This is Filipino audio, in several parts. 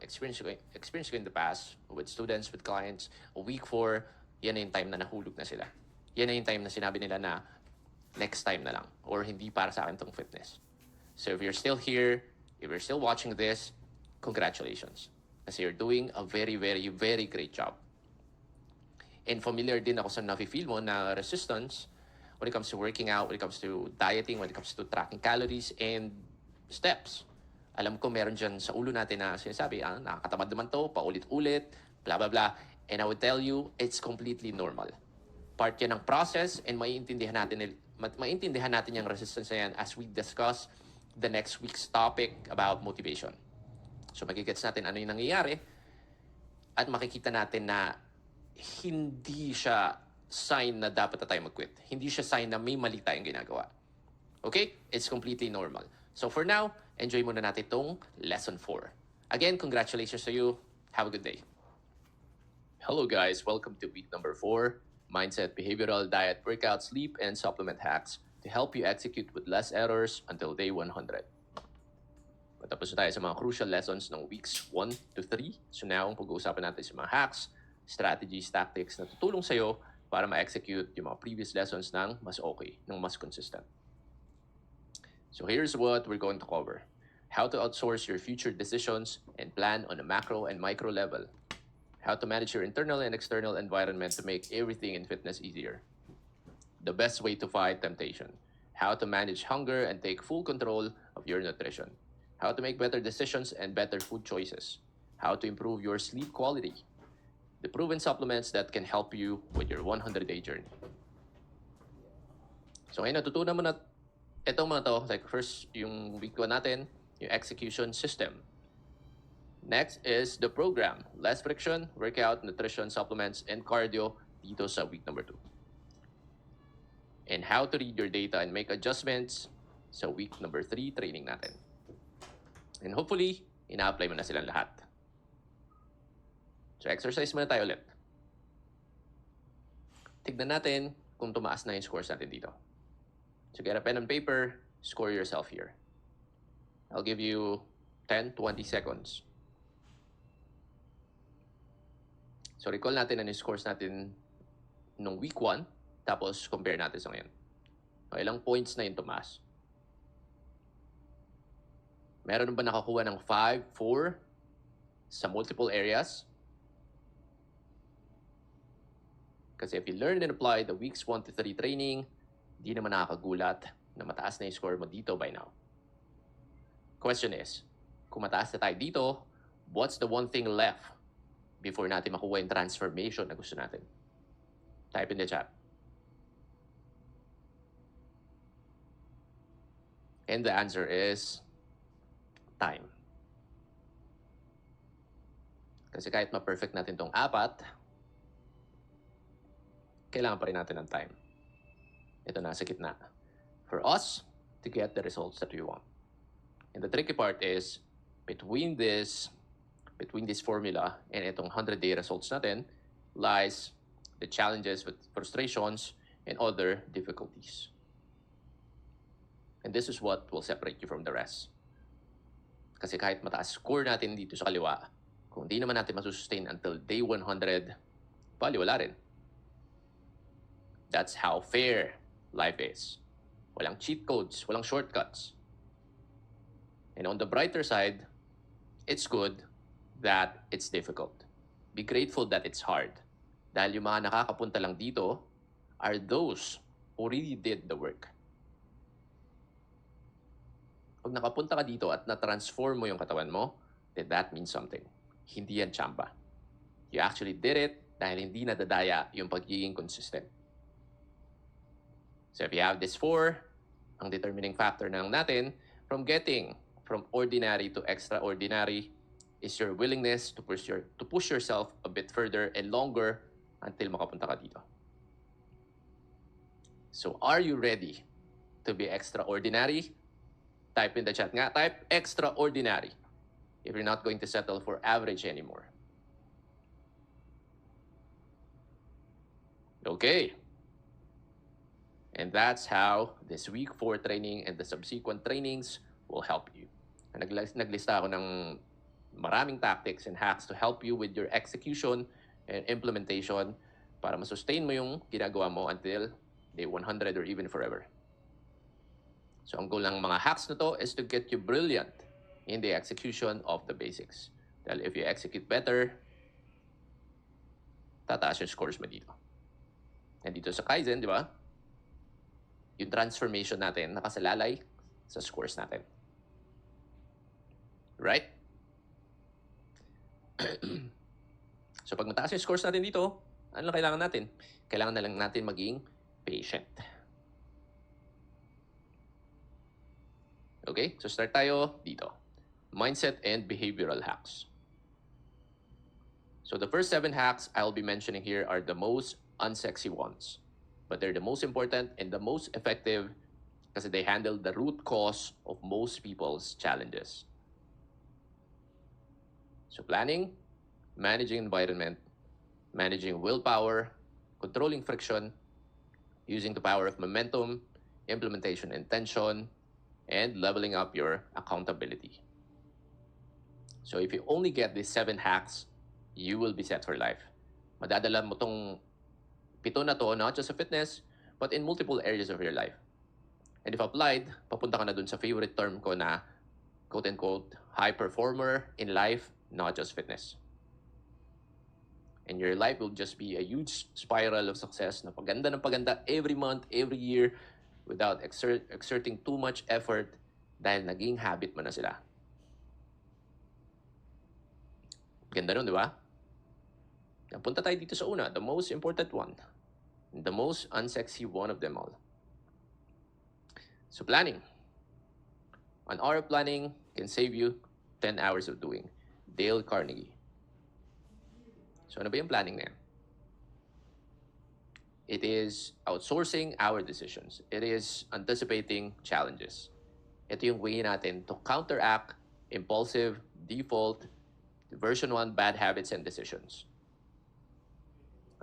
experience ko in the past with students, with clients, week 4, yan na yung time na nahulog na sila. Yan na yung time na sinabi nila na next time na lang or hindi para sa akin tong fitness. So if you're still here, if you're still watching this, congratulations. Kasi you're doing a very, very, very great job. And familiar din ako sa nafe-feel mo na resistance when it comes to working out, when it comes to dieting, when it comes to tracking calories and steps. Alam ko meron dyan sa ulo natin na sinasabi, nakakatamad naman to, paulit-ulit, blah, blah, blah. And I would tell you, it's completely normal. Part yan ng process and maiintindihan natin yung resistance na yan as we discuss the next week's topic about motivation. So magigets natin ano yung nangyayari at makikita natin na hindi siya sign na dapat na tayo mag-quit. Hindi siya sign na may mali tayong ginagawa. Okay? It's completely normal. So for now, enjoy muna natin itong lesson 4. Again, congratulations to you. Have a good day. Hello guys, welcome to week number 4. Mindset, behavioral, diet, workout, sleep, and supplement hacks to help you execute with less errors until day 100. Matapos na tayo sa mga crucial lessons ng weeks 1 to 3. So now, pag-uusapan natin sa mga hacks, strategies, tactics na tutulong sa'yo para ma-execute yung mga previous lessons ng mas okay, ng mas consistent. So here's what we're going to cover. How to outsource your future decisions and plan on a macro and micro level. How to manage your internal and external environment to make everything in fitness easier. The best way to fight temptation. How to manage hunger and take full control of your nutrition. How to make better decisions and better food choices. How to improve your sleep quality. The proven supplements that can help you with your 100-day journey. So ngayon, natutunan mo na itong mga to. Like first, yung week 1 natin, yung execution system. Next is the program. Less friction, workout, nutrition, supplements, and cardio dito sa week number 2. And how to read your data and make adjustments sa week number 3 training natin. And hopefully, ina-apply mo na silang lahat. So exercise muna tayo ulit. Tignan natin kung tumaas na yung scores natin dito. So get a pen and paper, score yourself here. I'll give you 10-20 seconds. So recall natin ano yung scores natin nung week 1, tapos compare natin sa ngayon. So, ilang points na yung tumaas? Meron ba nakakuha ng 5, 4 sa multiple areas? Kasi if you learn and apply the weeks 1 to 3 training, di naman nakakagulat na mataas na yung score mo dito by now. Question is, kung mataas na tayo dito, what's the one thing left before natin makuha yung transformation na gusto natin? Type in the chat. And the answer is time. Kasi kahit ma-perfect natin tong 4, kailangan pa rin natin ng time. Ito na sa gitna. For us to get the results that we want. And the tricky part is, between this formula and itong 100-day results natin, lies the challenges with frustrations and other difficulties. And this is what will separate you from the rest. Kasi kahit mataas score natin dito sa kaliwa, kung di naman natin masusustain until day 100, wala rin. That's how fair life is. Walang cheat codes, walang shortcuts. And on the brighter side, it's good that it's difficult. Be grateful that it's hard. Dahil yung mga nakakapunta lang dito are those who really did the work. Pag nakapunta ka dito at na-transform mo yung katawan mo, then that means something. Hindi yan tsamba. You actually did it dahil hindi nadadaya yung pagiging consistent. So if you have this 4, ang determining factor na lang natin from getting from ordinary to extraordinary is your willingness to push yourself a bit further and longer until makapunta ka dito. So are you ready to be extraordinary? Type in the chat nga. Type extraordinary if you're not going to settle for average anymore. Okay. And that's how this week 4 training and the subsequent trainings will help you. Naglista ako ng maraming tactics and hacks to help you with your execution and implementation para masustain mo yung ginagawa mo until day 100 or even forever. So ang goal ng mga hacks na to is to get you brilliant in the execution of the basics. Dahil if you execute better, tataas yung scores mo dito. And dito sa Kaizen, di ba? Yung transformation natin nakasalalay sa scores natin. Right? So pag mataas yung scores natin dito, ano lang kailangan natin? Kailangan na lang natin maging patient. Okay? So start tayo dito. Mindset and behavioral hacks. So the first 7 hacks I'll be mentioning here are the most unsexy ones. But they're the most important and the most effective kasi they handle the root cause of most people's challenges. So planning, managing environment, managing willpower, controlling friction, using the power of momentum, implementation intention, and leveling up your accountability. So if you only get these 7 hacks, you will be set for life. Madadala mo tong 7 na to, not just sa fitness, but in multiple areas of your life. And if applied, papunta ka na dun sa favorite term ko na, quote-unquote, high performer in life, not just fitness. And your life will just be a huge spiral of success na paganda ng paganda every month, every year, without exerting too much effort dahil naging habit mo na sila. Ganda nun, di ba? Punta tayo dito sa una, the most important one. The most unsexy one of them all. So planning. An hour of planning can save you 10 hours of doing. Dale Carnegie. So ano ba yung planning na yan? It is outsourcing our decisions. It is anticipating challenges. Ito yung way natin to counteract impulsive, default, version 1 bad habits and decisions.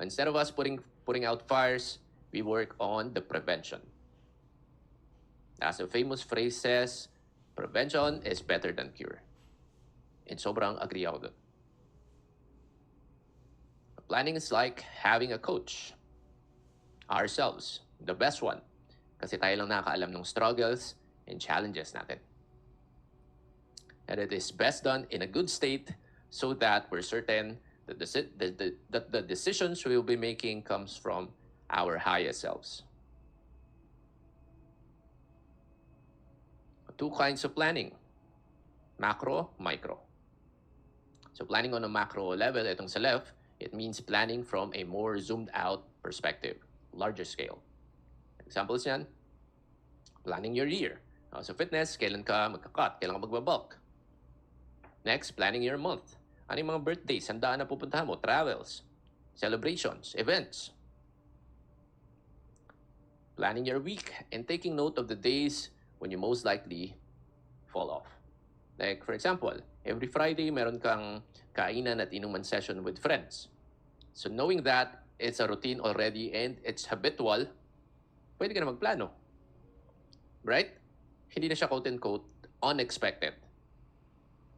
Instead of us putting out fires, we work on the prevention. As a famous phrase says, prevention is better than cure. And sobrang agree ako dun. Planning is like having a coach. Ourselves, the best one. Kasi tayo lang nakakaalam ng struggles and challenges natin. And it is best done in a good state so that we're certain that the decisions we will be making comes from our highest selves. 2 kinds of planning. Macro, micro. So planning on a macro level, itong sa left, it means planning from a more zoomed out perspective, larger scale. Examples yan, planning your year. Sa fitness, kailan ka magka-cut, kailan ka magbabulk. Next, planning your month. Ano yung mga birthdays, handaan na pupuntahan mo, travels, celebrations, events. Planning your week and taking note of the days when you most likely fall off. Like, for example, every Friday, meron kang kainan at inuman session with friends. So knowing that it's a routine already and it's habitual, pwede ka na magplano. Right? Hindi na siya quote-unquote unexpected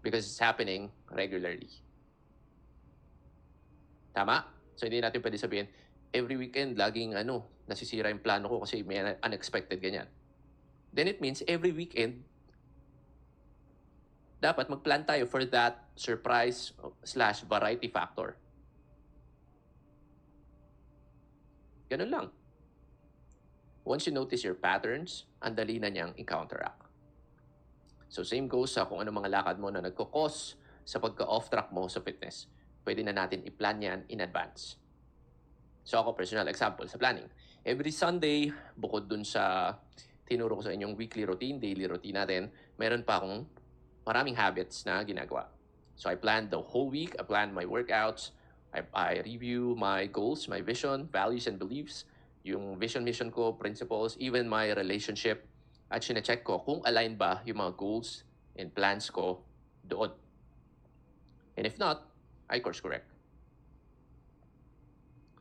because it's happening regularly. Tama? So hindi natin pwede sabihin, every weekend, laging nasisira yung plano ko kasi may unexpected ganyan. Then it means every weekend, dapat magplan tayo for that surprise/variety factor. Ganun lang. Once you notice your patterns, ang dali na niyang i-counteract. So same goes sa kung ano mga lakad mo na nagkukos sa pagka-off track mo sa fitness. Pwede na natin i-plan yan in advance. So ako, personal example sa planning. Every Sunday, bukod dun sa tinuro ko sa inyong weekly routine, daily routine natin, meron pa akong maraming habits na ginagawa. So I plan the whole week. I plan my workouts. I review my goals, my vision, values, and beliefs. Yung vision, mission ko, principles, even my relationship. At sine-check ko kung align ba yung mga goals and plans ko doon. And if not, I course correct.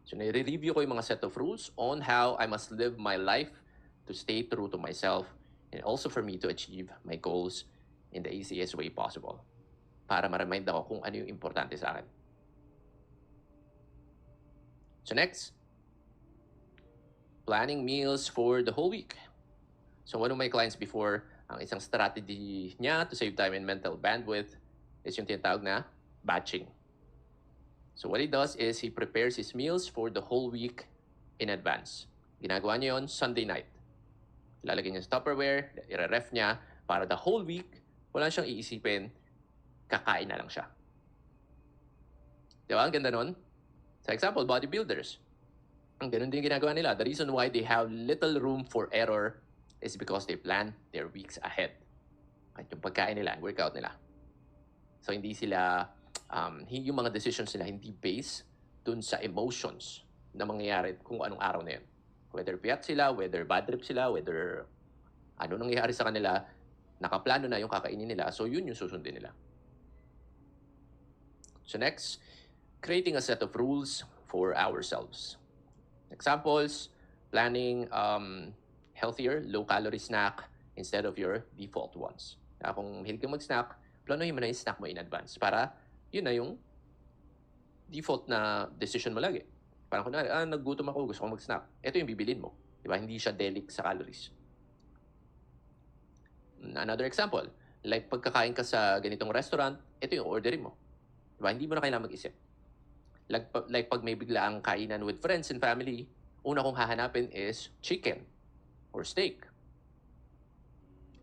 So nire-review ko yung mga set of rules on how I must live my life to stay true to myself and also for me to achieve my goals in the easiest way possible. para ma-remind ako kung ano yung importante sa akin. So next, planning meals for the whole week. So one of my clients before, ang isang strategy niya to save time and mental bandwidth is yung tinatawag na batching. So what he does is he prepares his meals for the whole week in advance. Ginagawa niya yun Sunday night. Lalagyan niya sa Tupperware, i-ref niya para the whole week, wala siyang iisipin, kakain na lang siya. Di ba? Ang ganda nun. Sa example, bodybuilders. Ang ganun din ginagawa nila. The reason why they have little room for error is because they plan their weeks ahead. At yung pagkain nila, workout nila. So hindi sila, yung mga decisions nila hindi based dun sa emotions na mangyayari kung anong araw na yun. Whether piyat sila, whether bad trip sila, whether ano nangyayari sa kanila, nakaplano na yung kakainin nila, so yun yung susundin nila. So next, creating a set of rules for ourselves. Examples, planning healthier, low-calorie snack instead of your default ones. Kung mahilig ka mag-snack, planuhin mo na yung snack mo in advance para yun na yung default na decision mo lagi. Parang kunwari, naggutom ako, gusto ko mag-snack. Ito yung bibilin mo. Diba? Hindi siya delic sa calories. Another example, like pagkakain ka sa ganitong restaurant, ito yung orderin mo. Diba? Hindi mo na kailangan mag-isip. Like pag may biglaang kainan with friends and family, una kong hahanapin is chicken or steak.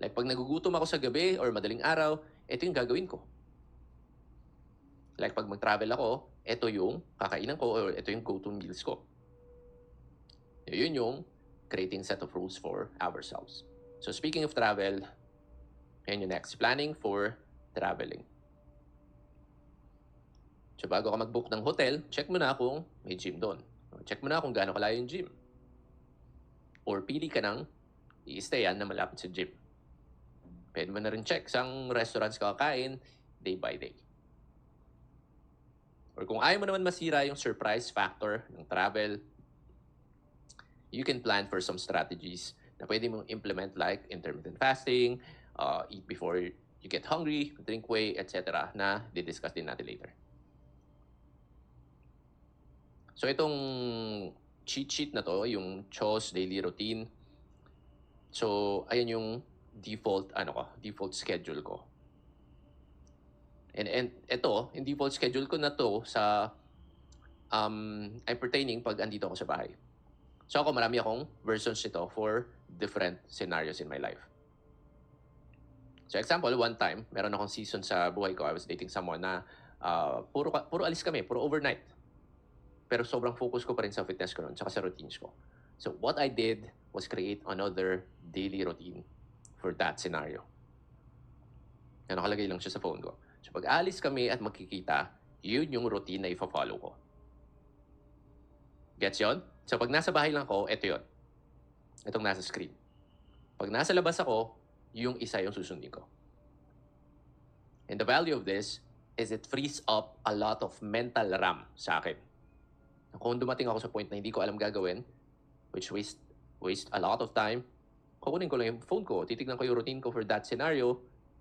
Like pag nagugutom ako sa gabi or madaling araw, ito yung gagawin ko. Like pag mag-travel ako, ito yung kakainan ko or ito yung go-to meals ko. Yun yung creating set of rules for ourselves. So speaking of travel, yun yung next. Planning for traveling. So bago ka mag-book ng hotel, check mo na kung may gym doon. Check mo na kung gaano kalayo yung gym. Or pili ka ng i-stayan na malapit sa gym. Pwede mo na rin check sang restaurants ka kakain day by day. Or kung ayaw mo naman masira yung surprise factor ng travel, you can plan for some strategies na pwede mong implement like intermittent fasting, eat before you get hungry, drink whey, etc. na di-discuss din natin later. So itong cheat sheet na to, yung CHOS daily routine. So ayan yung default schedule ko. And ito, yung default schedule ko na to sa ay pertaining pag andito ako sa bahay. So ako marami akong versions nito for different scenarios in my life. So example, one time, meron akong season sa buhay ko, I was dating someone na puro alis kami, puro overnight. Pero sobrang focus ko pa rin sa fitness ko noon, tsaka sa routines ko. So what I did was create another daily routine for that scenario. Na nakalagay lang siya sa phone ko. So pag alis kami at magkikita, yun yung routine na ifa-follow ko. Gets yun? So pag nasa bahay lang ako, ito yun. Itong nasa screen. Pag nasa labas ako, yung isa yung susundin ko. And the value of this is it frees up a lot of mental RAM sa akin. Kung dumating ako sa point na hindi ko alam gagawin, which waste a lot of time, kukunin ko lang yung phone ko, titignan ko yung routine ko for that scenario,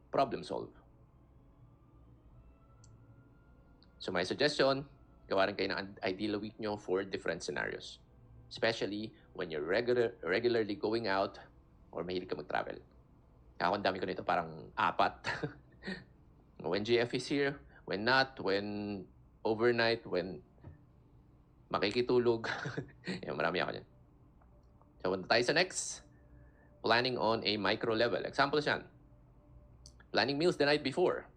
problem solve. So my suggestion, gawa rin kayo ng ideal week nyo for different scenarios. Especially when you're regularly going out or mahilig ka mag-travel. Ako ang dami ko nito, parang 4. When GF is here, when not, when overnight, when makikitulog. Yan, marami ako dyan. So, punta tayo sa next. Planning on a micro level. Example yan. Planning meals the night before.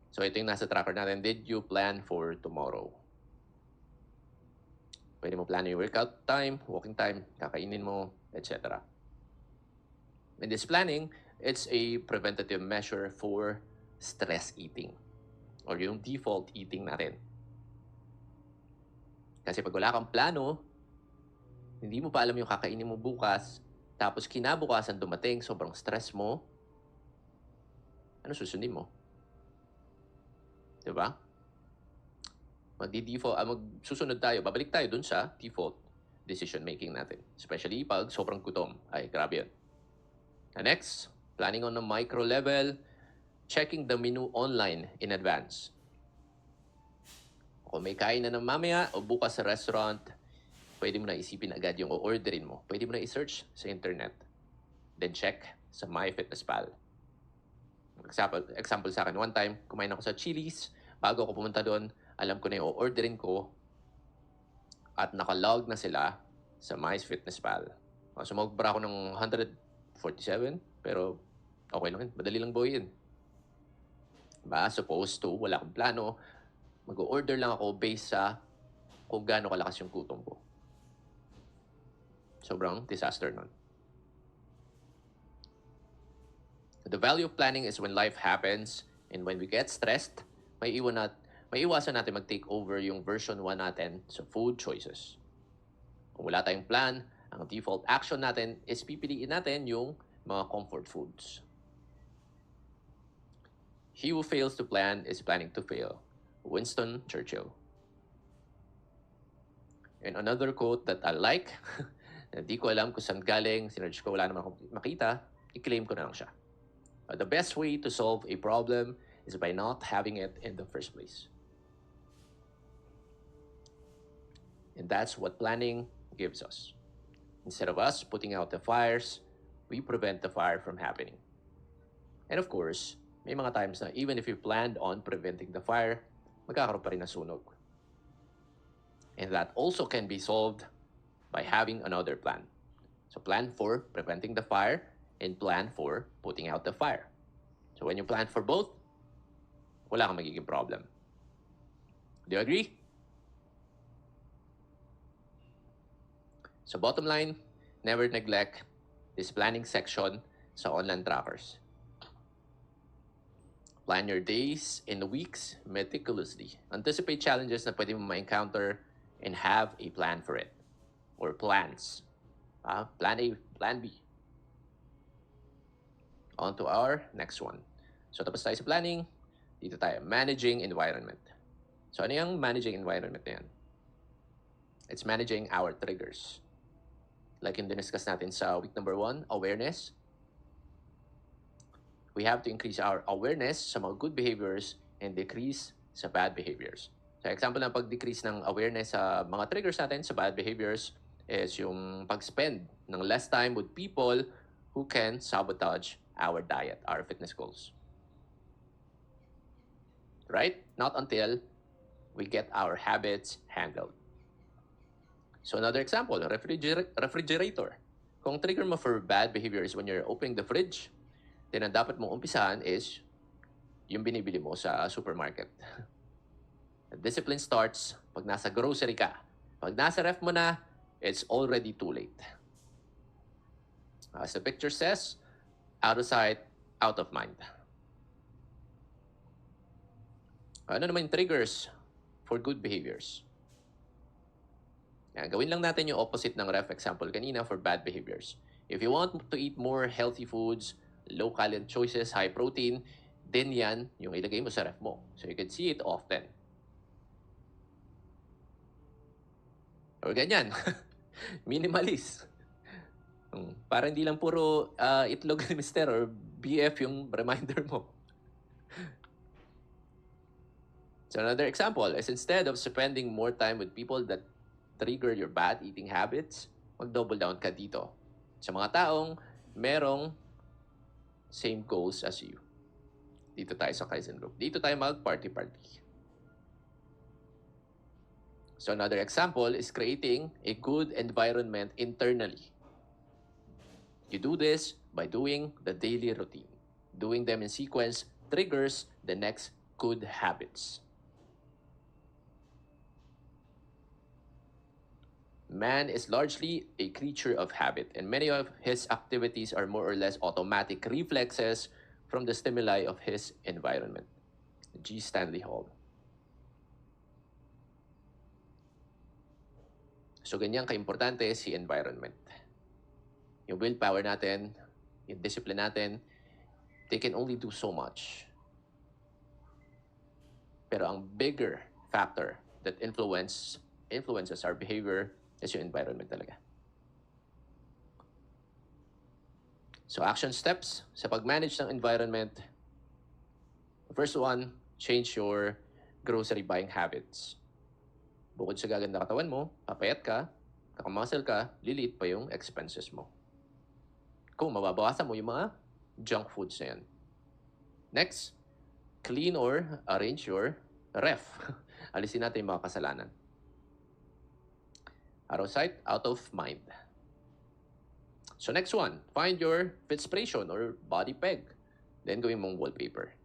So, ito yung nasa tracker natin. Did you plan for tomorrow? Pwede mo plan yung workout time, walking time, kakainin mo, etc. In this planning, it's a preventative measure for stress eating or yung default eating natin. Kasi pag wala kang plano, hindi mo pa alam yung kakainin mo bukas, tapos kinabukasan dumating, sobrang stress mo, ano susundin mo? Diba? Magsusunod tayo, babalik tayo dun sa default decision making natin. Especially pag sobrang gutom. Ay, grabe yun. Next, planning on a micro level. checking the menu online in advance. Kung may kain na ng mamaya o bukas sa restaurant, pwede mo na isipin agad yung o-orderin mo. Pwede mo na i-search sa internet. Then check sa MyFitnessPal. Example sa akin, one time, kumain ako sa Chili's. Bago ako pumunta doon, alam ko na yung o-orderin ko at nakalog na sila sa MyFitnessPal. Sumobra ako ng 147, pero okay lang yun. Madali lang buhay yun. Diba? Supposed to, wala akong plano. Mag-order lang ako based sa kung gaano kalakas yung gutom ko. Sobrang disaster nun. The value of planning is when life happens and when we get stressed, may iwasan natin mag-take over yung version 1 natin sa food choices. Kung wala tayong plan, ang default action natin is pipiliin natin yung mga comfort foods. He who fails to plan is planning to fail. Winston Churchill. And another quote that I like, na di ko alam kung saan galing, sinerge ko, wala naman akong makita, i-claim ko na lang siya. The best way to solve a problem is by not having it in the first place. And that's what planning gives us. Instead of us putting out the fires, we prevent the fire from happening. And of course, may mga times na even if you planned on preventing the fire, magkakaroon pa rin ng sunog. And that also can be solved by having another plan. So plan for preventing the fire and plan for putting out the fire. So when you plan for both, wala kang magiging problem. Do you agree? So bottom line, never neglect this planning section sa online trackers. Plan your days and weeks meticulously. Anticipate challenges na pwede mo ma-encounter and have a plan for it. Or plans. Plan A, Plan B. On to our next one. So tapos tayo sa planning, dito tayo, managing environment. So ano yung managing environment na yan? It's managing our triggers. Like yung diniscuss natin sa week number 1, awareness. We have to increase our awareness sa mga good behaviors and decrease sa bad behaviors. So example ng pag-decrease ng awareness sa mga triggers natin sa bad behaviors is yung pag-spend ng less time with people who can sabotage our diet, our fitness goals. Right? Not until we get our habits handled. So another example, refrigerator. Kung trigger mo for bad behaviors when you're opening the fridge, then ang dapat mong umpisahan is yung binibili mo sa supermarket. The discipline starts pag nasa grocery ka. Pag nasa ref mo na, it's already too late. As the picture says, out of sight, out of mind. Ano naman yung triggers for good behaviors? Yan, gawin lang natin yung opposite ng ref example kanina for bad behaviors. If you want to eat more healthy foods, low-calorie choices, high protein, then yan yung ilagay mo sa ref mo. So you can see it often. Or ganyan. Minimalist. Para hindi lang puro itlog ni Mister or BF yung reminder mo. So another example is instead of spending more time with people that trigger your bad eating habits, mag-double down ka dito. Sa mga taong merong same goals as you. Dito tayo sa Kaizen Group. Dito tayo mag-party-party. So another example is creating a good environment internally. You do this by doing the daily routine. Doing them in sequence triggers the next good habits. Man is largely a creature of habit, and many of his activities are more or less automatic reflexes from the stimuli of his environment. G. Stanley Hall. So ganyan ka-importante si environment. Yung willpower natin, yung discipline natin, they can only do so much. Pero ang bigger factor that influences our behavior is yung environment talaga. So action steps sa pag-manage ng environment, First one, change your grocery buying habits. Bukod sa gaganda katawan mo, papayat ka, kakamuscle ka, liliit pa yung expenses mo. Kung mababawasan mo yung mga junk foods na yan. Next, clean or arrange your ref. Alisin natin yung mga kasalanan. Out of sight, out of mind. So next one, find your Fitspiration or body peg. Then gawin mong wallpaper.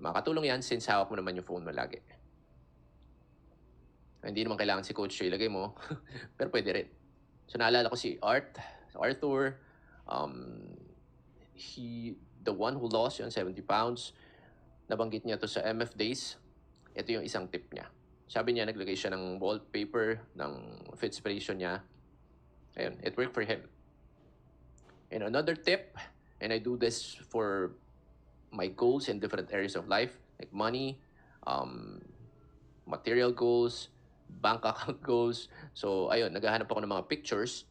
Makatulong yan since hawak mo naman yung phone mo lagi. Hindi naman kailangan si Coach Joe ilagay mo, pero pwede rin. So naalala ko si Arthur, the one who lost yun, 70 pounds, nabanggit niya to sa MF Days. Ito yung isang tip niya. Sabi niya, naglagay siya ng wallpaper ng Fitspiration niya. Ayun, it worked for him. And another tip, and I do this for my goals in different areas of life, like money, material goals, bank account goals. So, ayun, naghahanap ako ng mga pictures,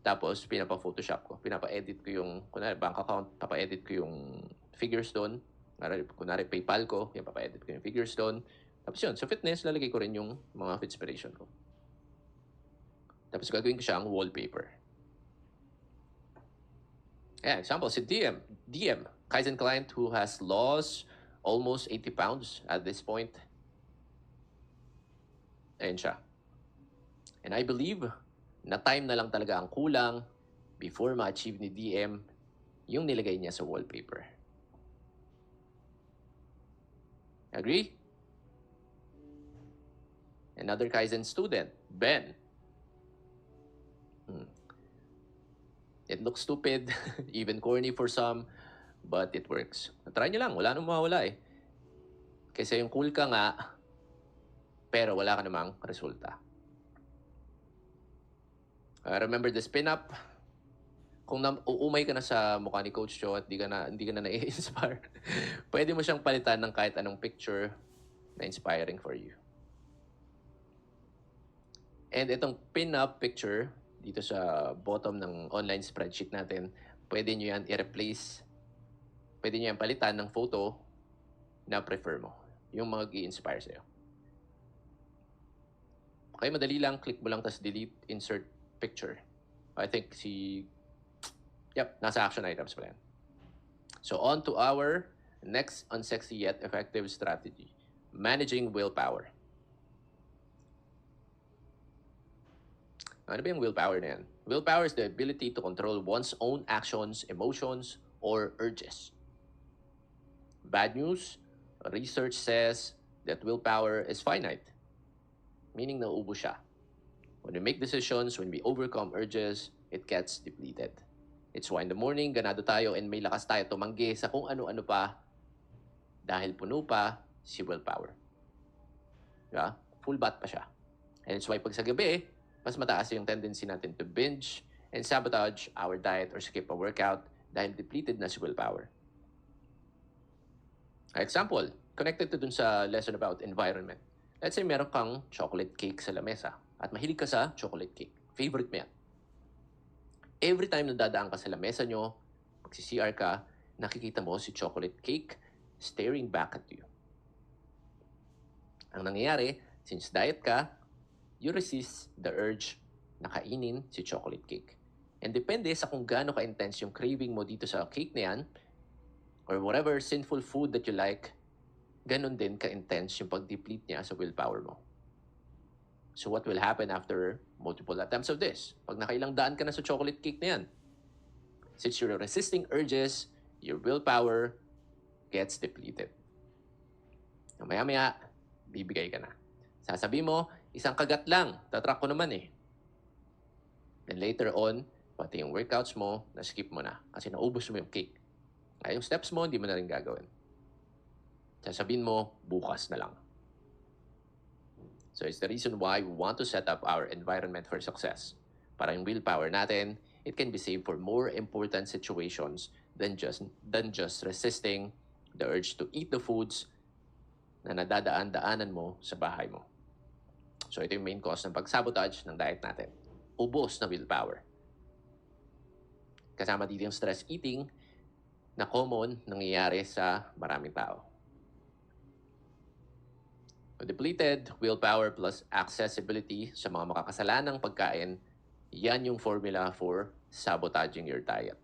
tapos pinapa-photoshop ko. Pinapa-edit ko yung, kunwari, bank account, papa-edit ko yung figures doon. Kunwari, PayPal ko, yung papa-edit ko yung figures doon. Tapos yun, sa fitness, lalagay ko rin yung mga Fitspiration ko. Tapos gagawin ko siya ang wallpaper. Yeah, example, si DM, Kaizen client who has lost almost 80 pounds at this point. Ayan siya. And I believe na time na lang talaga ang kulang before ma-achieve ni DM yung nilagay niya sa wallpaper. Agree? Another Kaizen student, Ben. It looks stupid, even corny for some, but it works. Try nyo lang, wala nang mawawala eh. Kasi yung cool ka nga, pero wala ka namang resulta. Remember the spin-up? Kung uumay ka na sa mukha ni Coach Joe at hindi ka na nai-inspire, pwede mo siyang palitan ng kahit anong picture na inspiring for you. And itong pin-up picture, dito sa bottom ng online spreadsheet natin, pwede nyo yan i-replace, pwede nyo yan palitan ng photo na prefer mo, yung mga i-inspire sa'yo. Okay, madali lang, click mo lang, tas delete, insert picture. I think nasa action items pa yan. So on to our next unsexy yet effective strategy, managing willpower. Ano ba yung willpower na yan? Willpower is the ability to control one's own actions, emotions, or urges. Bad news, research says that willpower is finite, meaning nauubos siya. When we make decisions, when we overcome urges, it gets depleted. It's why in the morning, ganado tayo and may lakas tayo tumanggi sa kung ano-ano pa dahil puno pa si willpower. Diba? Full bat pa siya. And it's why pag sa gabi, mas mataas yung tendency natin to binge and sabotage our diet or skip a workout dahil depleted na si willpower. Example, connected to dun sa lesson about environment. Let's say meron kang chocolate cake sa lamesa at mahilig ka sa chocolate cake. Favorite mo yan. Every time na dadaan ka sa lamesa nyo, magsi-CR ka, nakikita mo si chocolate cake staring back at you. Ang nangyayari, since diet ka, you resist the urge na kainin si chocolate cake. And depende sa kung gaano ka-intense yung craving mo dito sa cake na yan, or whatever sinful food that you like, ganun din ka-intense yung pag-deplete niya sa willpower mo. So what will happen after multiple attempts of this? Pag nakailang daan ka na sa chocolate cake na yan, since you're resisting urges, your willpower gets depleted. Maya-maya, bibigay ka na. Sasabi mo, isang kagat lang, tatrack ko naman eh. Then later on, pati yung workouts mo, na-skip mo na kasi naubos mo yung cake. Ay, yung steps mo, hindi mo na rin gagawin. Sasabihin mo, bukas na lang. So it's the reason why we want to set up our environment for success. Para yung willpower natin, it can be saved for more important situations than just resisting the urge to eat the foods na nadadaan-daanan mo sa bahay mo. So ito yung main cause ng pag-sabotage ng diet natin. Ubos na willpower. Kasama dito yung stress eating na common nangyayari sa maraming tao. Depleted willpower plus accessibility sa mga makakasalanang pagkain, yan yung formula for sabotaging your diet.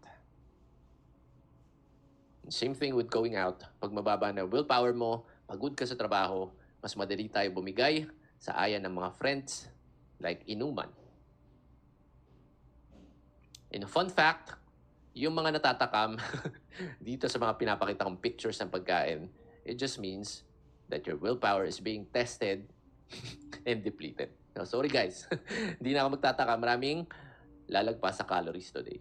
Same thing with going out. Pag mababa na willpower mo, pagod ka sa trabaho, mas madali tayo bumigay sa aya ng mga friends like inuman. And a fun fact, yung mga natatakam dito sa mga pinapakita kong pictures ng pagkain, it just means that your willpower is being tested and depleted. No, sorry guys, hindi na ako magtataka. Maraming lalagpas sa calories today.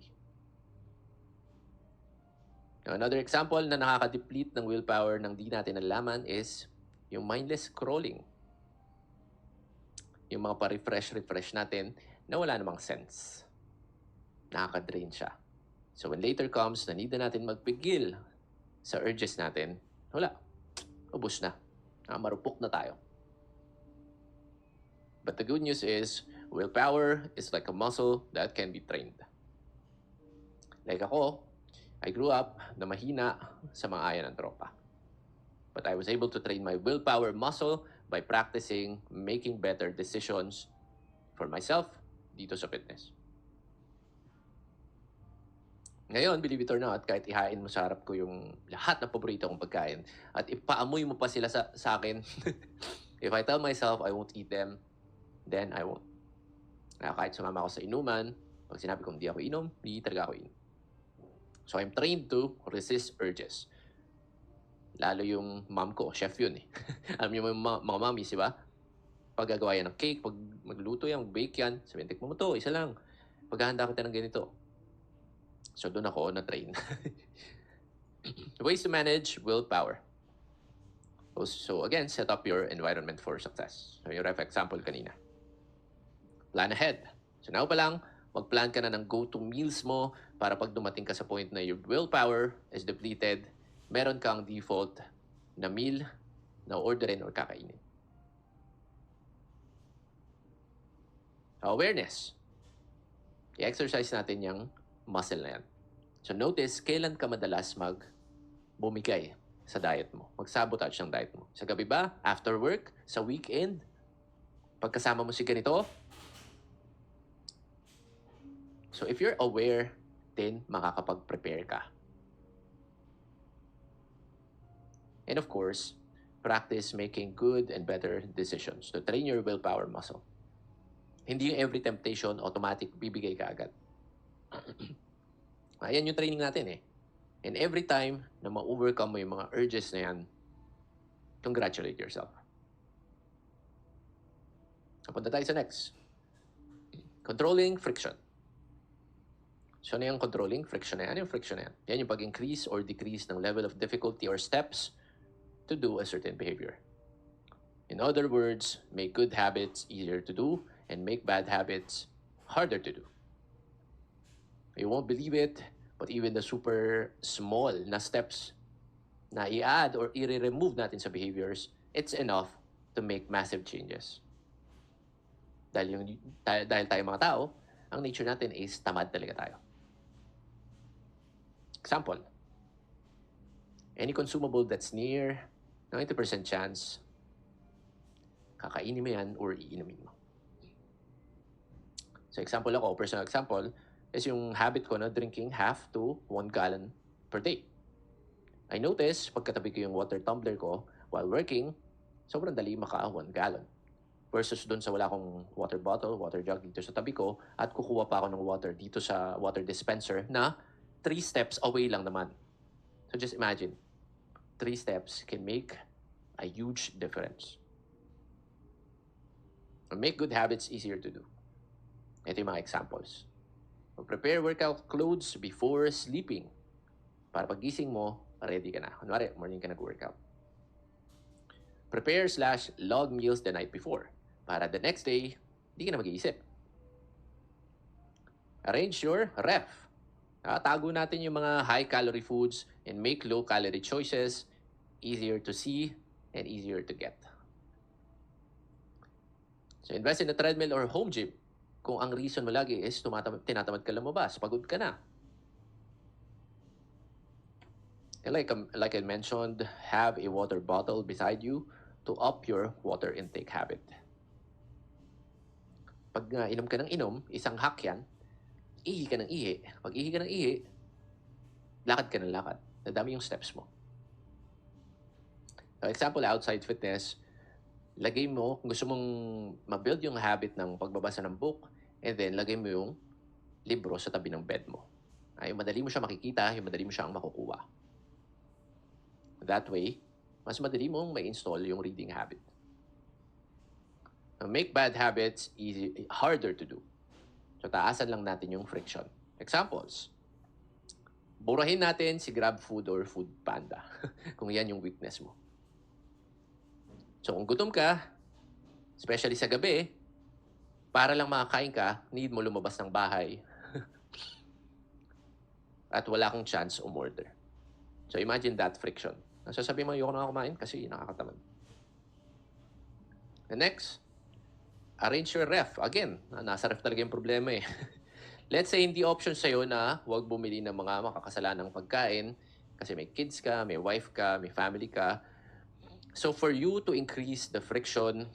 Now, another example na nakaka-deplete ng willpower ng di natin nalalaman is yung mindless scrolling. Yung mga pa-refresh natin na wala namang sense. Nakaka-drain siya. So when later comes na need na natin magpigil sa urges natin, wala. Ubus na. Marupok na tayo. But the good news is, willpower is like a muscle that can be trained. Like ako, I grew up na mahina sa mga aya ng tropa. But I was able to train my willpower muscle by practicing making better decisions for myself dito sa fitness. Ngayon, believe it or not, kahit ihain mo sa harap ko yung lahat ng paborito kong pagkain at ipaamoy mo pa sila sa akin, if I tell myself I won't eat them, then I won't. Kahit sumama ako sa inuman, pag sinabi kong hindi ako inom, hindi talaga ako inom. So I'm trained to resist urges. Lalo yung mom ko, chef yun eh. Alam niyo mga mommies, di ba? Pag gagawa yan ng cake, pag magluto yan, mag-bake yan, sabihin, tikmo mo to, isa lang. Paghahanda kita ng ganito. So doon ako na-train. Ways to manage willpower. So again, set up your environment for success. So yung ref example kanina. Plan ahead. So now pa lang, mag-plan ka na ng go-to meals mo para pag dumating ka sa point na your willpower is depleted, meron kang default na meal na orderin or kakainin. Awareness. I-exercise natin yung muscle na yan. So notice, kailan ka madalas bumigay sa diet mo, mag-sabotage ng diet mo. Sa gabi ba? After work? Sa weekend? Pagkasama mo si ganito? So if you're aware, then makakapag-prepare ka. And of course, practice making good and better decisions to train your willpower muscle. Hindi yung every temptation, automatic bibigay ka agad. Ayan yung training natin eh. And every time na ma-overcome mo yung mga urges na yan, congratulate yourself. Punta tayo sa next. Controlling friction. So ano yung controlling friction na yan? Ano yung friction na yan? Yan yung pag-increase or decrease ng level of difficulty or steps to do a certain behavior. In other words, make good habits easier to do and make bad habits harder to do. You won't believe it, but even the super small na steps na i-add or i-remove natin sa behaviors, it's enough to make massive changes. Dahil tayo mga tao, ang nature natin is tamad talaga tayo. Example, any consumable that's near 90% chance, kakainin mo yan or iinumin mo. So example ako, personal example, is yung habit ko na drinking half to 1 gallon per day. I notice, pagkatabi ko yung water tumbler ko while working, sobrang dali maka 1 gallon. Versus dun sa wala akong water bottle, water jug dito sa tabi ko, at kukuha pa ako ng water dito sa water dispenser na 3 steps away lang naman. So just imagine, 3 steps can make a huge difference. Make good habits easier to do. Ito yung mga examples. Prepare workout clothes before sleeping. Para pagising mo, ready ka na. Kunwari, morning ka nag-workout. Prepare/log meals the night before. Para the next day, di ka na mag-iisip. Arrange your ref. Tago natin yung mga high-calorie foods and make low-calorie choices easier to see and easier to get. So invest in a treadmill or home gym. Kung ang reason mo lagi is tinatamad ka lumabas, pagod ka na. And like I mentioned, have a water bottle beside you to up your water intake habit. Pag inom ka ng inom, isang hack yan, ihi ka ng ihi. Pag ihi ka ng ihi, lakad ka ng lakad. Nadami yung steps mo. For example, outside fitness, lagay mo, kung gusto mong ma-build yung habit ng pagbabasa ng book, and then lagay mo yung libro sa tabi ng bed mo. Yung madali mo siya makikita, yung madali mo siyang makukuha. That way, mas madali mong ma-install yung reading habit. Make bad habits harder to do. So, taasan lang natin yung friction. Examples. Burahin natin si GrabFood or Food Panda kung yan yung weakness mo. So, kung gutom ka, especially sa gabi, para lang makakain ka, need mo lumabas ng bahay at wala kang chance umorder. So, imagine that friction. Nasasabi mo, ayoko na kumain kasi nakakatamad. The next, arrange your ref. Again, nasa ref talaga yung problema eh. Let's say, hindi option sa'yo na huwag bumili ng mga makakasalanang pagkain kasi may kids ka, may wife ka, may family ka. So, for you to increase the friction,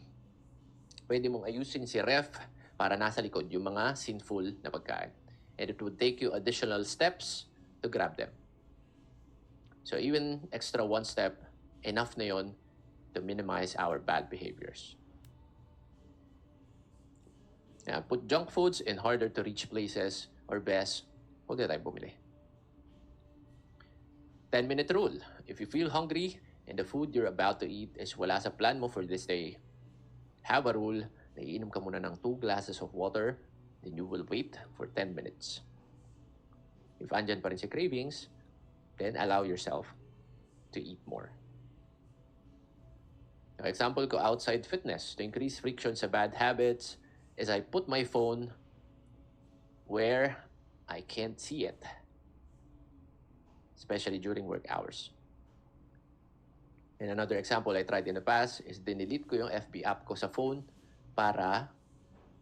pwede mong ayusin si ref para nasa likod yung mga sinful na pagkain. And it would take you additional steps to grab them. So, even extra one step, enough na yon to minimize our bad behaviors. Put junk foods in harder to reach places or best, huwag na tayo bumili. 10-minute rule. If you feel hungry and the food you're about to eat is wala sa plan mo for this day, have a rule na iinom ka muna ng 2 glasses of water, then you will wait for 10 minutes. If andyan pa rin si cravings, then allow yourself to eat more. Now, example ko outside fitness. To increase friction sa bad habits is I put my phone where I can't see it, especially during work hours. And another example I tried in the past is dinelete ko yung FB app ko sa phone para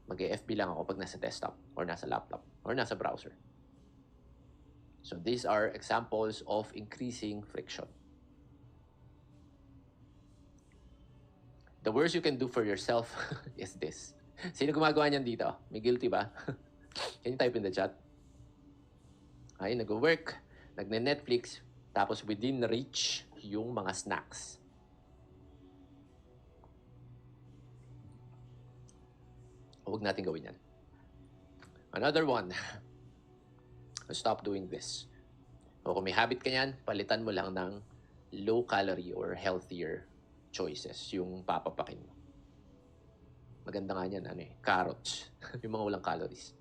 mag-FB lang ako pag nasa desktop or nasa laptop or nasa browser. So these are examples of increasing friction. The worst you can do for yourself is this. Sino gumagawa niyan dito? May guilty ba? Can you type in the chat? Ay, nag-work, nagne-Netflix, tapos within reach yung mga snacks. Huwag natin gawin yan. Another one. Stop doing this. O kung may habit ka yan, palitan mo lang ng low-calorie or healthier choices yung papapakin mo. Maganda nga yan, carrots. Yung mga walang calories.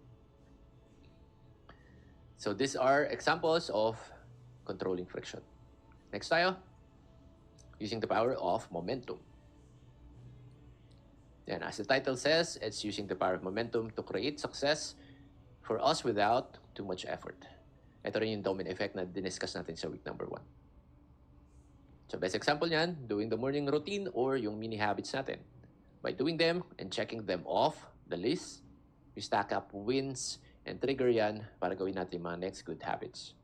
So these are examples of controlling friction. Next tayo. Using the power of momentum. And as the title says, it's using the power of momentum to create success for us without too much effort. Ito rin yung domino effect na diniscuss natin sa week number 1. So best example niyan, doing the morning routine or yung mini habits natin. By doing them and checking them off the list, we stack up wins and trigger yan para gawin natin mga next good habits.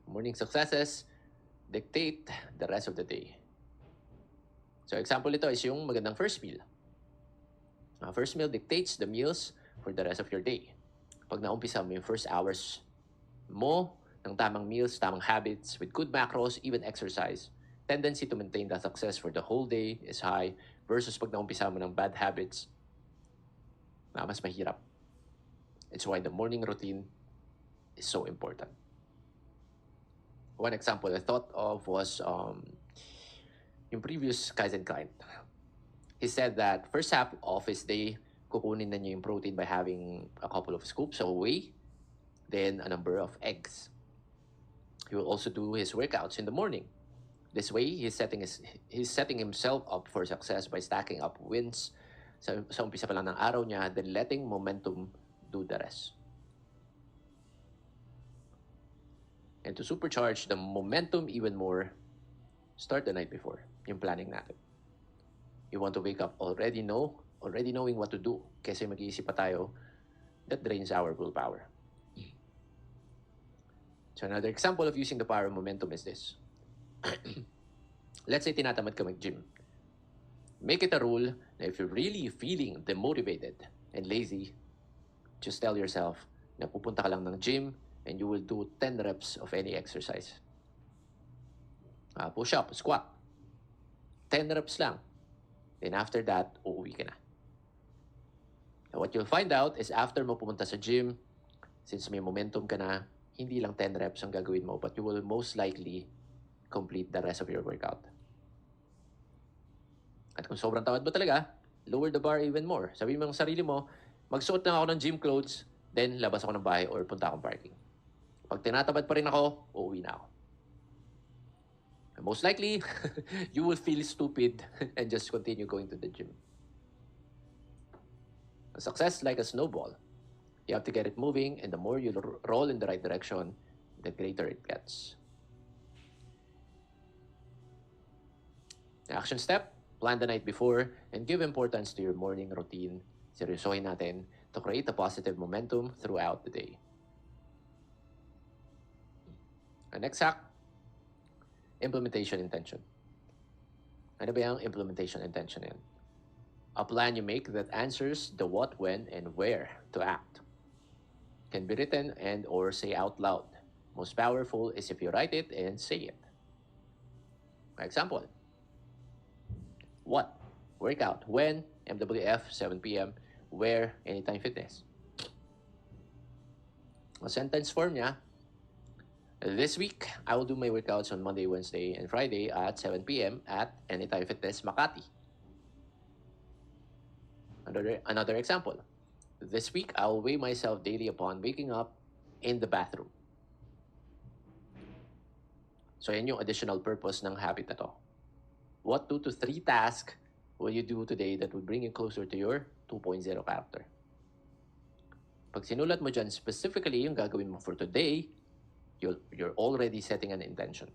Morning successes dictate the rest of the day. So example ito is yung magandang first meal. First meal dictates the meals for the rest of your day. Pag naumpisa mo yung first hours mo ng tamang meals, tamang habits, with good macros, even exercise, tendency to maintain that success for the whole day is high versus pag naumpisa mo ng bad habits, mas mahirap. It's why the morning routine is so important. One example I thought of was yung previous Kaizen client. He said that first half of his day, kukunin na niya yung protein by having a couple of scoops of whey, then a number of eggs. He will also do his workouts in the morning. This way, he's setting himself up for success by stacking up wins sa umpisa pa lang ng araw niya, then letting momentum do the rest. And to supercharge the momentum even more, start the night before, yung planning natin. You want to wake up already knowing what to do, kasi mag-iisip pa tayo, that drains our willpower. So another example of using the power of momentum is this. Let's say tinatamad ka mag-gym. Make it a rule na if you're really feeling demotivated and lazy, just tell yourself na pupunta ka lang ng gym and you will do 10 reps of any exercise. Push up, squat. 10 reps lang. Then after that, uuwi ka na. And what you'll find out is after mo pumunta sa gym, since may momentum ka na, hindi lang 10 reps ang gagawin mo, but you will most likely complete the rest of your workout. At kung sobrang tamad mo talaga, lower the bar even more. Sabihin mo sa sarili mo, magsuot na ako ng gym clothes, then labas ako ng bahay or punta akong parking. Pag tinatamad pa rin ako, uuwi na ako. And most likely, you will feel stupid and just continue going to the gym. A success like a snowball. You have to get it moving, and the more you roll in the right direction, the greater it gets. The action step, plan the night before and give importance to your morning routine. Seryosohin natin to create a positive momentum throughout the day. Ang next hack, implementation intention. Ano ba yung implementation intention yan? A plan you make that answers the what, when, and where to act. Can be written and or say out loud. Most powerful is if you write it and say it. For example, what? Workout. When? MWF, 7 p.m. Where? Anytime Fitness. A sentence form niya, this week, I will do my workouts on Monday, Wednesday, and Friday at 7 p.m. at Anytime Fitness, Makati. Another example. This week, I will weigh myself daily upon waking up in the bathroom. So yan yung additional purpose ng habit na to. What 2 to 3 tasks will you do today that will bring you closer to your 2.0 character? Pag sinulat mo dyan specifically yung gagawin mo for today, you're already setting an intention.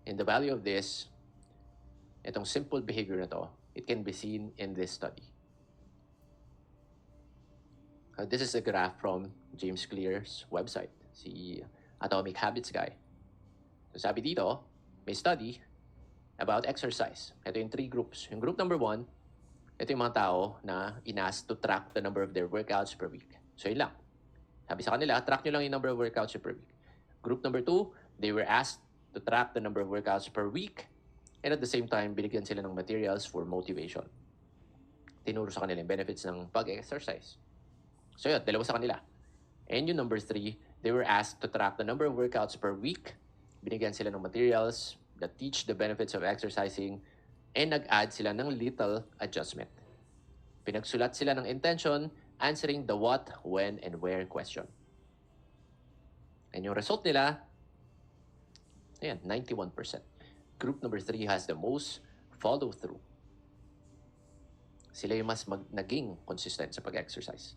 And the value of this, itong simple behavior na to, it can be seen in this study. This is a graph from James Clear's website, si Atomic Habits guy. So sabi dito, may study about exercise. Ito yung 3 groups. Yung group number 1, ito yung mga tao na inasked to track the number of their workouts per week. So yun lang. Sabi sa kanila, track nyo lang yung number of workouts per week. Group number 2, they were asked to track the number of workouts per week, and at the same time, binigyan sila ng materials for motivation. Tinuro sa kanila yung benefits ng pag-exercise. So yun, dalawa sa kanila. And yung number 3, they were asked to track the number of workouts per week. Binigyan sila ng materials that teach the benefits of exercising, and nag-add sila ng little adjustment. Pinagsulat sila ng intention, answering the what, when, and where question. And yung result nila, ayan, 91%. Group number 3 has the most follow-through. Sila yung mas naging consistent sa pag-exercise.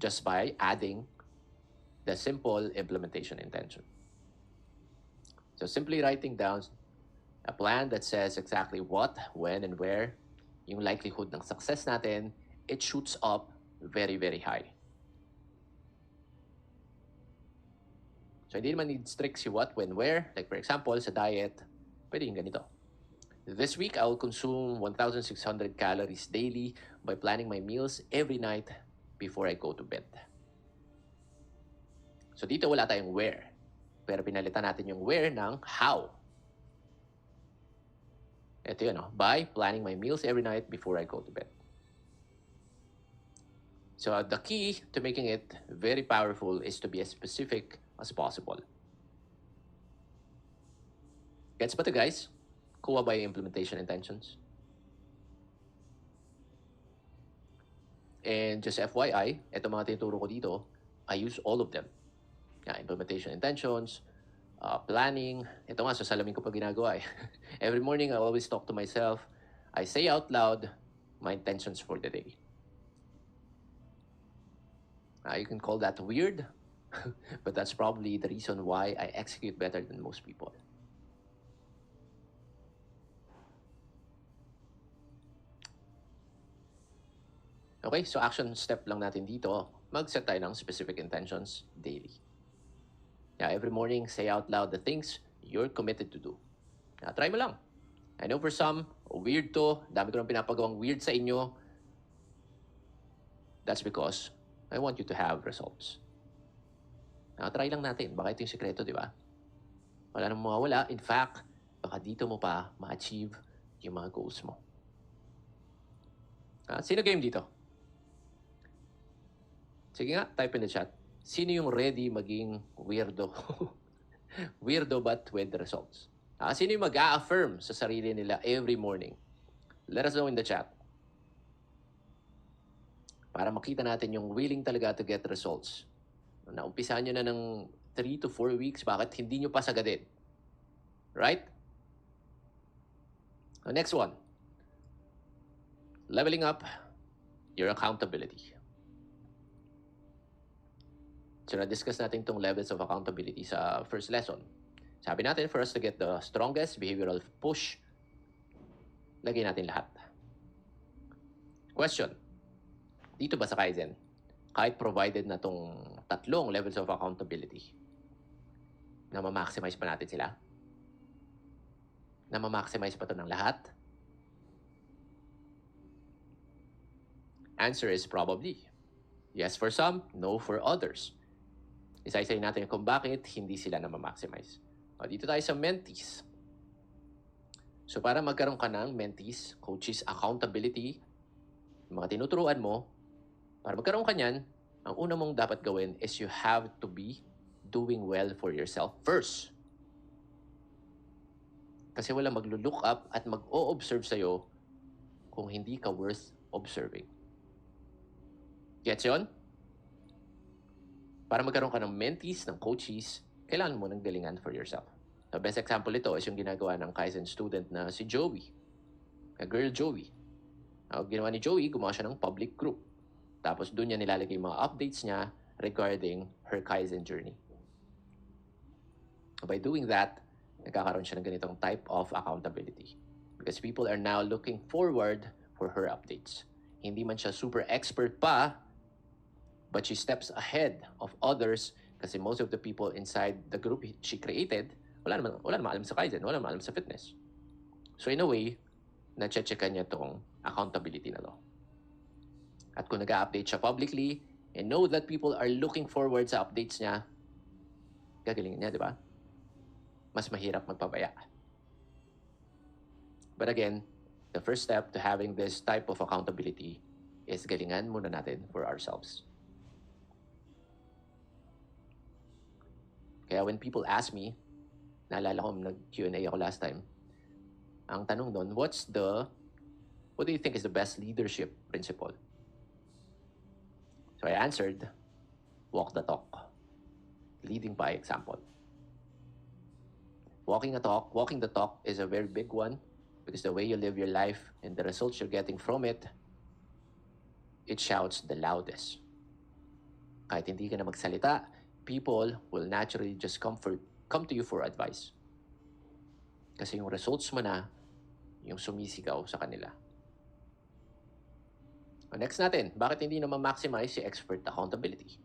Just by adding the simple implementation intention. So simply writing down a plan that says exactly what, when, and where, yung likelihood ng success natin, it shoots up very, very high. So hindi naman need strict si what, when, where. Like for example, sa diet, pwede yung ganito. This week, I will consume 1,600 calories daily by planning my meals every night before I go to bed. So dito wala tayong where. Pero pinalitan natin yung where ng how. Ito yun, by planning my meals every night before I go to bed. So the key to making it very powerful is to be as specific as possible. Gets ba to, guys? Kuha ba yung implementation intentions? And just FYI, ito mga tinuturo ko dito, I use all of them. Implementation intentions, planning. Ito nga, sa salamin ko pa ginagawa eh. Every morning, I always talk to myself. I say out loud my intentions for the day. You can call that weird, but that's probably the reason why I execute better than most people. Okay, so action step lang natin dito. mag-set tayo ng specific intentions daily. Yeah, every morning, say out loud the things you're committed to do. Yeah, try mo lang. I know for some, weird to, dami ko nang pinapagawang weird sa inyo. That's because I want you to have results. Try lang natin. Baka ito yung sekreto, di ba? Wala nang mawawala. In fact, baka dito mo pa ma-achieve yung mga goals mo. Sino game dito? Sige nga, type in the chat. Sino yung ready maging weirdo? Weirdo but with results. Sino yung mag-a-affirm sa sarili nila every morning? Let us know in the chat. Para makita natin yung willing talaga to get results. Naumpisahan nyo na ng 3 to 4 weeks, bakit hindi nyo pa sagadin? Right? Next one. Leveling up your accountability. So, na-discuss natin itong levels of accountability sa first lesson. Sabi natin, for us to get the strongest behavioral push, lagay natin lahat. Question. Dito ba sa Kaizen, kahit provided na itong tatlong levels of accountability, na ma-maximize pa natin sila? Na ma-maximize pa ito ng lahat? Answer is probably. Yes for some, no for others. Isa-isayin natin kung bakit hindi sila na ma-maximize. Dito tayo sa mentees. So para magkaroon ka ng mentees, coaches, accountability, mga tinuturuan mo, para magkaroon ka niyan, ang una mong dapat gawin is you have to be doing well for yourself first. Kasi wala maglo-look up at mag-o-observe sa'yo kung hindi ka worth observing. Gets yun? Para magkaroon ka ng mentees, ng coaches, kailangan mo ng galingan for yourself. The best example ito is yung ginagawa ng Kaizen student na si Joey. Girl Joey. Ginawa ni Joey, gumawa siya ng public group. Tapos doon niya nilalagay yung mga updates niya regarding her Kaizen journey. By doing that, nagkakaroon siya ng ganitong type of accountability. Because people are now looking forward for her updates. Hindi man siya super expert pa, but she steps ahead of others kasi most of the people inside the group she created, wala naman alam sa Kaizen, wala naman alam sa fitness. So in a way, na-checkan niya tong accountability na to. At kung nag-update siya publicly and know that people are looking forward sa updates niya, gagalingin niya, di ba? Mas mahirap magpabaya. But again, the first step to having this type of accountability is galingan muna natin for ourselves. Kaya when people ask me, naalala ko nag-Q&A ako last time, ang tanong doon, what do you think is the best leadership principle? So I answered, walk the talk. Leading by example. Walking the talk is a very big one because the way you live your life and the results you're getting from it, it shouts the loudest. Kahit hindi ka na magsalita, people will naturally just come to you for advice. Kasi yung results mo na, yung sumisigaw sa kanila. Next natin, bakit hindi na ma-maximize si expert accountability?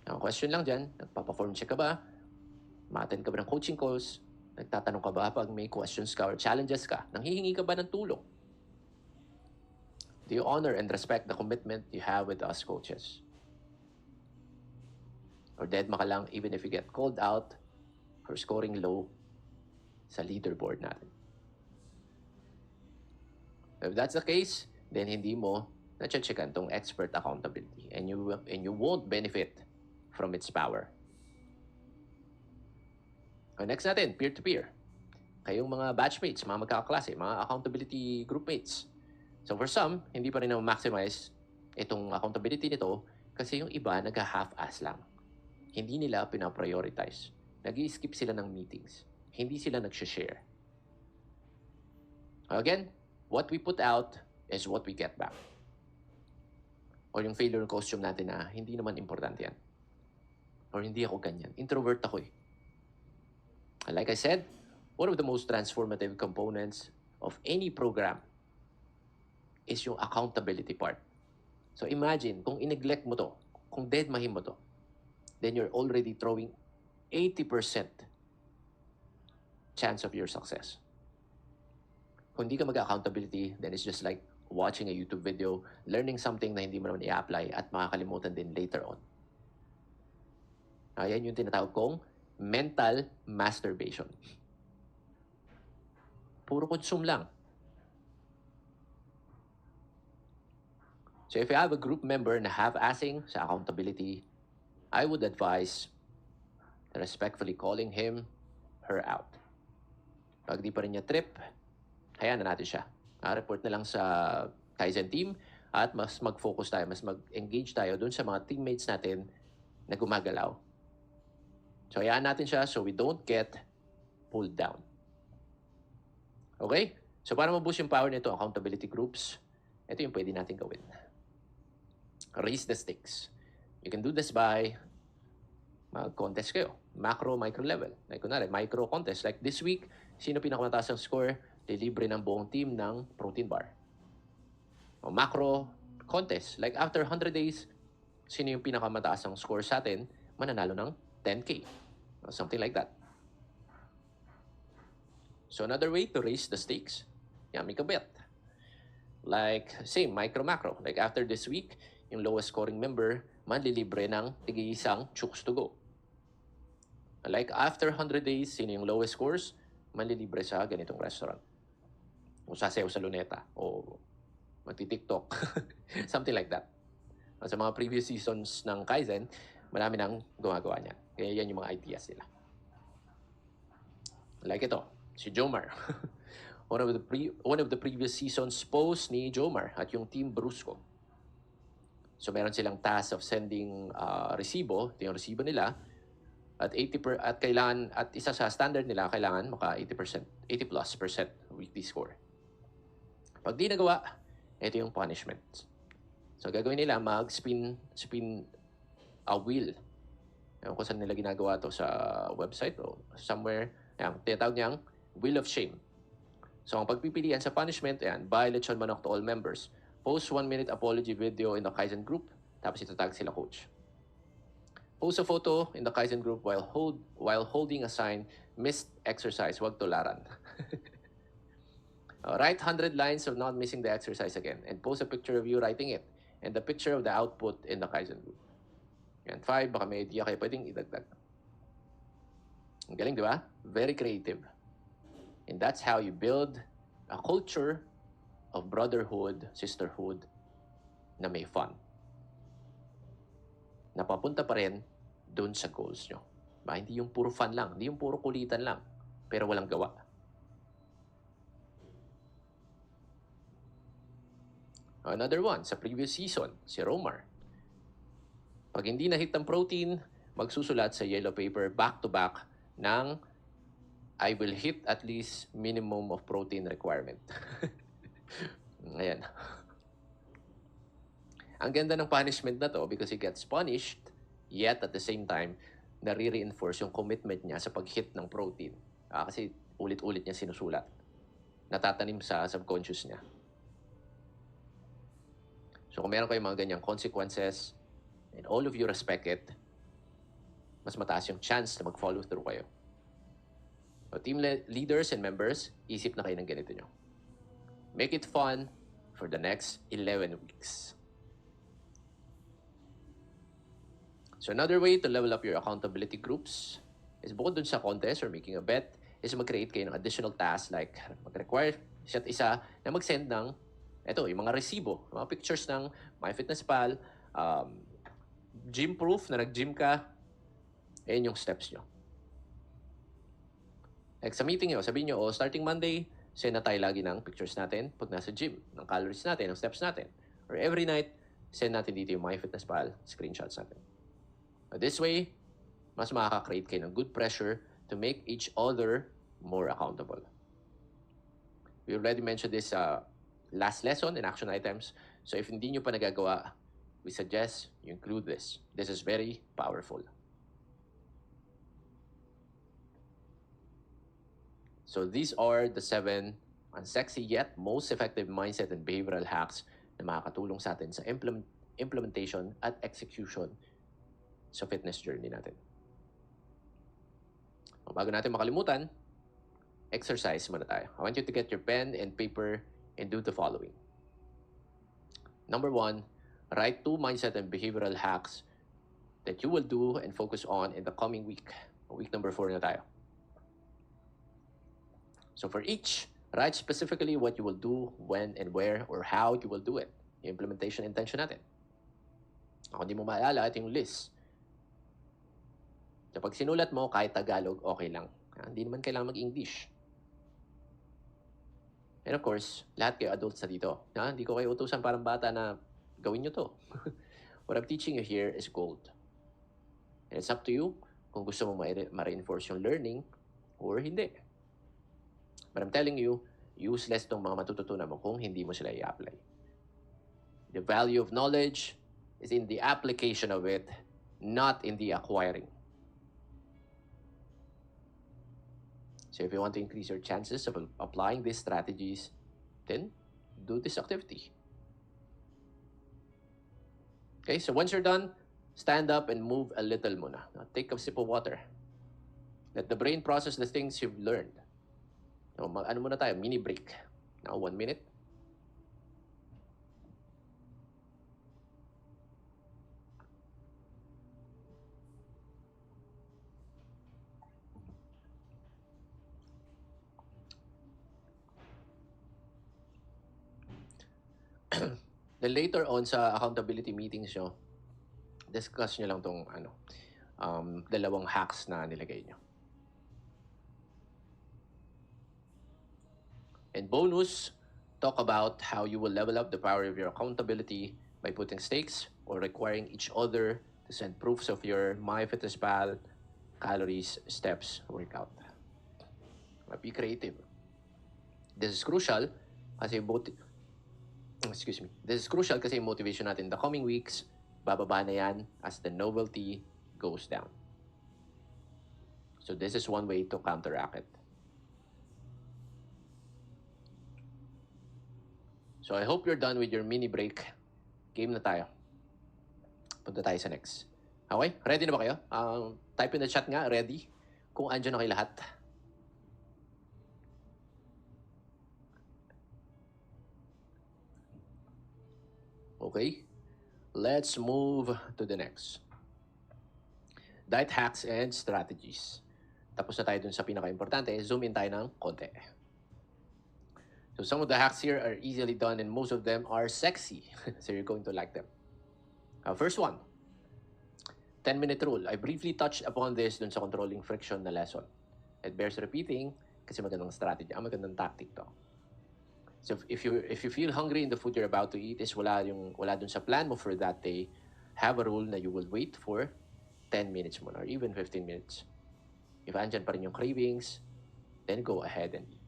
Ang question lang dyan, nagpa-perform check ka ba? Ma-attend ka ba ng coaching calls? Nagtatanong ka ba pag may questions ka or challenges ka? Nanghihingi ka ba ng tulong? Do you honor and respect the commitment you have with us coaches? Or dead ka lang even if you get called out for scoring low sa leaderboard natin? If that's the case, then hindi mo na-checkan tong expert accountability and you won't benefit from its power. Next natin, peer-to-peer. Kayong mga batchmates, mga magkakaklase, mga accountability groupmates. So for some, hindi pa rin na-maximize itong accountability nito kasi yung iba nag-half-ass lang. Hindi nila pinaprioritize. Nag-i-skip sila ng meetings. Hindi sila nag-share. Again, what we put out is what we get back. Or yung failure costume natin na hindi naman importante yan. Or hindi ako ganyan. Introvert ako eh. Like I said, one of the most transformative components of any program is yung accountability part. So imagine, kung in-neglect mo to, kung deadmahin mo to, then you're already throwing 80% chance of your success. Kung hindi ka mag-accountability, then it's just like watching a YouTube video, learning something na hindi mo naman i-apply at makakalimutan din later on. Ayan yung tinatawag kong mental masturbation. Puro consume lang. So if you have a group member na half-assing sa accountability, I would advise respectfully calling him, her out. Pag di pa rin niya trip, hayaan na natin siya. Report na lang sa Kaizen team at mas mag-focus tayo, mas mag-engage tayo dun sa mga teammates natin na gumagalaw. So hayaan natin siya so we don't get pulled down. Okay? So para ma-boost yung power nito, accountability groups, ito yung pwede natin gawin. Raise the stakes. You can do this by mag-contest kayo. Macro, micro level. Like kunwari, micro contest. Like this week, sino pinakamataas ang score, lilibre ng buong team ng protein bar. O macro contest. Like after 100 days, sino yung pinakamataas ang score sa atin, mananalo ng 10K. Or something like that. So another way to raise the stakes, make a bet. Like, same, micro, macro. Like after this week, yung lowest scoring member, manlilibre ng tig-isang chooks to go. Like after 100 days, sino yung lowest scores, manlilibre sa ganitong restaurant. O sasayaw sa luneta. O magti-TikTok. Something like that. Sa mga previous seasons ng Kaizen, marami nang gumagawa niyan. Kaya yan yung mga ideas nila. Like ito, si Jomar. One of the previous seasons post ni Jomar at yung Team Brusco. So meron silang task of sending resibo, ito yung resibo nila, at kailangan, at isa sa standard nila, kailangan maka 80%, 80+% weekly score. Pag di nagawa, ito yung punishment. So gagawin nila, mag-spin a wheel. Ewan ko saan nila ginagawa to, sa website o somewhere. Ayan, tinatawag niyang wheel of shame. So ang pagpipilian sa punishment, ayan, by Lechon Manok to all members. Post 1-minute apology video in the Kaizen group, tapos itatag sila coach. Post a photo in the Kaizen group while holding a sign, missed exercise, wag tularan. Write 100 lines of not missing the exercise again, and post a picture of you writing it, and the picture of the output in the Kaizen group. And 5, baka may idea kayo pwedeng idagdag. Ang galing, di ba? Very creative. And that's how you build a culture of brotherhood, sisterhood, na may fun. Napapunta pa rin dun sa goals nyo. Hindi yung puro fun lang, hindi yung puro kulitan lang, pero walang gawa. Another one, sa previous season, si Romar. Pag hindi na-hit ang protein, magsusulat sa yellow paper back-to-back ng I will hit at least minimum of protein requirement. Ayan. Ang ganda ng punishment na to because he gets punished, yet at the same time, nare-reinforce yung commitment niya sa pag-hit ng protein. Kasi ulit-ulit niya sinusulat. Natatanim sa subconscious niya. So kung meron kayong mga ganyang consequences, and all of you respect it, mas mataas yung chance na mag-follow through kayo. So team leaders and members, isip na kayo ng ganito nyo. Make it fun for the next 11 weeks. So another way to level up your accountability groups is bukod dun sa contest or making a bet, is mag-create kayo ng additional tasks like mag-require isa't isa na mag-send ng yung mga resibo, mga pictures ng MyFitnessPal, gym proof na nag-gym ka, ayan yung steps nyo. Like sa meeting nyo, sabihin nyo, starting Monday, send na tayo lagi ng pictures natin pag nasa gym, ng calories natin, ng steps natin. Or every night, send natin dito yung MyFitnessPal screenshots natin. This way, mas makaka-create kayo ng good pressure to make each other more accountable. We already mentioned this last lesson in action items. So if hindi nyo pa nagagawa, we suggest you include this. This is very powerful. So these are the 7 unsexy yet most effective mindset and behavioral hacks na makakatulong sa atin sa implementation, at execution sa fitness journey natin. Bago natin makalimutan, exercise muna tayo. I want you to get your pen and paper and do the following. Number 1, write 2 mindset and behavioral hacks that you will do and focus on in the coming week. Week number 4 na tayo. So for each, write specifically what you will do, when and where, or how you will do it. Yung implementation intention natin. Kung hindi mo maalala, ito yung list. Kapag sinulat mo, kahit Tagalog, okay lang. Hindi naman kailangan mag-English. And of course, lahat kayo adults na dito. Hindi ko kayo utusan parang bata na gawin nyo to. What I'm teaching you here is gold. And it's up to you kung gusto mo ma-reinforce yung learning or hindi. But I'm telling you, useless tong mga matututunan mo kung hindi mo sila i-apply. The value of knowledge is in the application of it, not in the acquiring. So if you want to increase your chances of applying these strategies, then do this activity. Okay, so once you're done, stand up and move a little muna. Now, take a sip of water. Let the brain process the things you've learned. So, ano muna tayo? Mini break. Now, 1 minute. Then later on sa accountability meetings nyo, discuss nyo lang tong dalawang hacks na nilagay nyo. And bonus, talk about how you will level up the power of your accountability by putting stakes or requiring each other to send proofs of your MyFitnessPal calories, steps, workout. Be creative. This is crucial kasi This is crucial kasi yung motivation natin the coming weeks, bababa na yan as the novelty goes down. So this is one way to counteract it. So I hope you're done with your mini break. Game na tayo. Punta tayo sa next. Okay? Ready na ba kayo? Type in the chat nga, ready? Kung andyan na kayo lahat. Okay? Let's move to the next. Diet hacks and strategies. Tapos na tayo dun sa pinaka-importante. Zoom in tayo ng konti. So some of the hacks here are easily done and most of them are sexy. So you're going to like them. First one, 10-minute rule. I briefly touched upon this dun sa controlling friction na lesson. It bears repeating kasi magandang strategy. Magandang tactic to. So if you feel hungry in the food you're about to eat is wala dun sa plan mo for that day, have a rule na you will wait for 10 minutes muna or even 15 minutes. If andyan pa rin yung cravings, then go ahead and eat.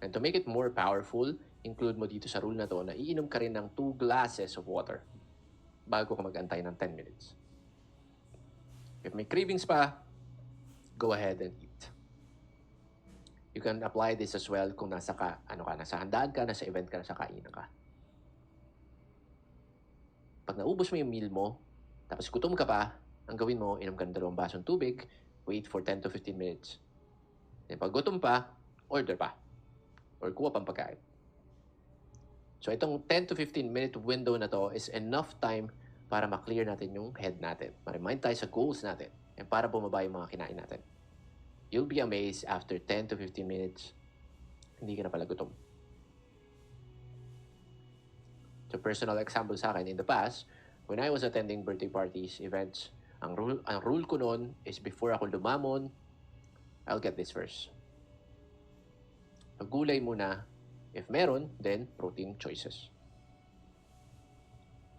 And to make it more powerful, include mo dito sa rule na to na iinom ka rin ng 2 glasses of water bago ka mag-antay ng 10 minutes. If may cravings pa, go ahead and eat. You can apply this as well kung nasa handaan ka, nasa event ka, nasa kainan ka. Pag naubos mo yung meal mo, tapos gutom ka pa, ang gawin mo, inom ka ng 2 basong tubig, wait for 10 to 15 minutes. Then pag gutom pa, order pa. Or kuha pang pagkain. So itong 10 to 15 minute window na to is enough time para ma-clear natin yung head natin. Ma-remind tayo sa goals natin. And para bumaba yung mga kinain natin. You'll be amazed after 10 to 15 minutes, hindi ka na pala gutom. So personal example sa akin, in the past, when I was attending birthday parties, events, ang rule ko noon is before ako lumamon, I'll get this first. Gulay muna. If meron, then protein choices.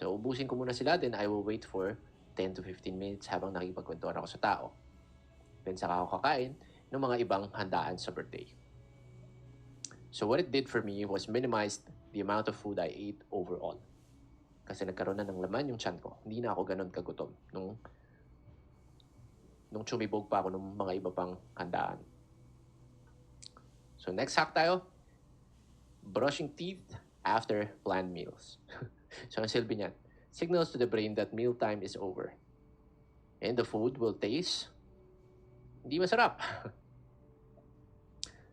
So ubusin ko muna sila, then I will wait for 10 to 15 minutes habang nakikipagkwentuhan ako sa tao. Then saka ako kakain ng mga ibang handaan sa birthday. So what it did for me was minimized the amount of food I ate overall. Kasi nagkaroon na ng laman yung tiyan ko. Hindi na ako ganun kagutom nung tsumibog pa ako ng mga iba pang handaan. So next hack tayo, brushing teeth after planned meals. So ang silbi niyan, signals to the brain that mealtime is over. And the food will taste hindi masarap.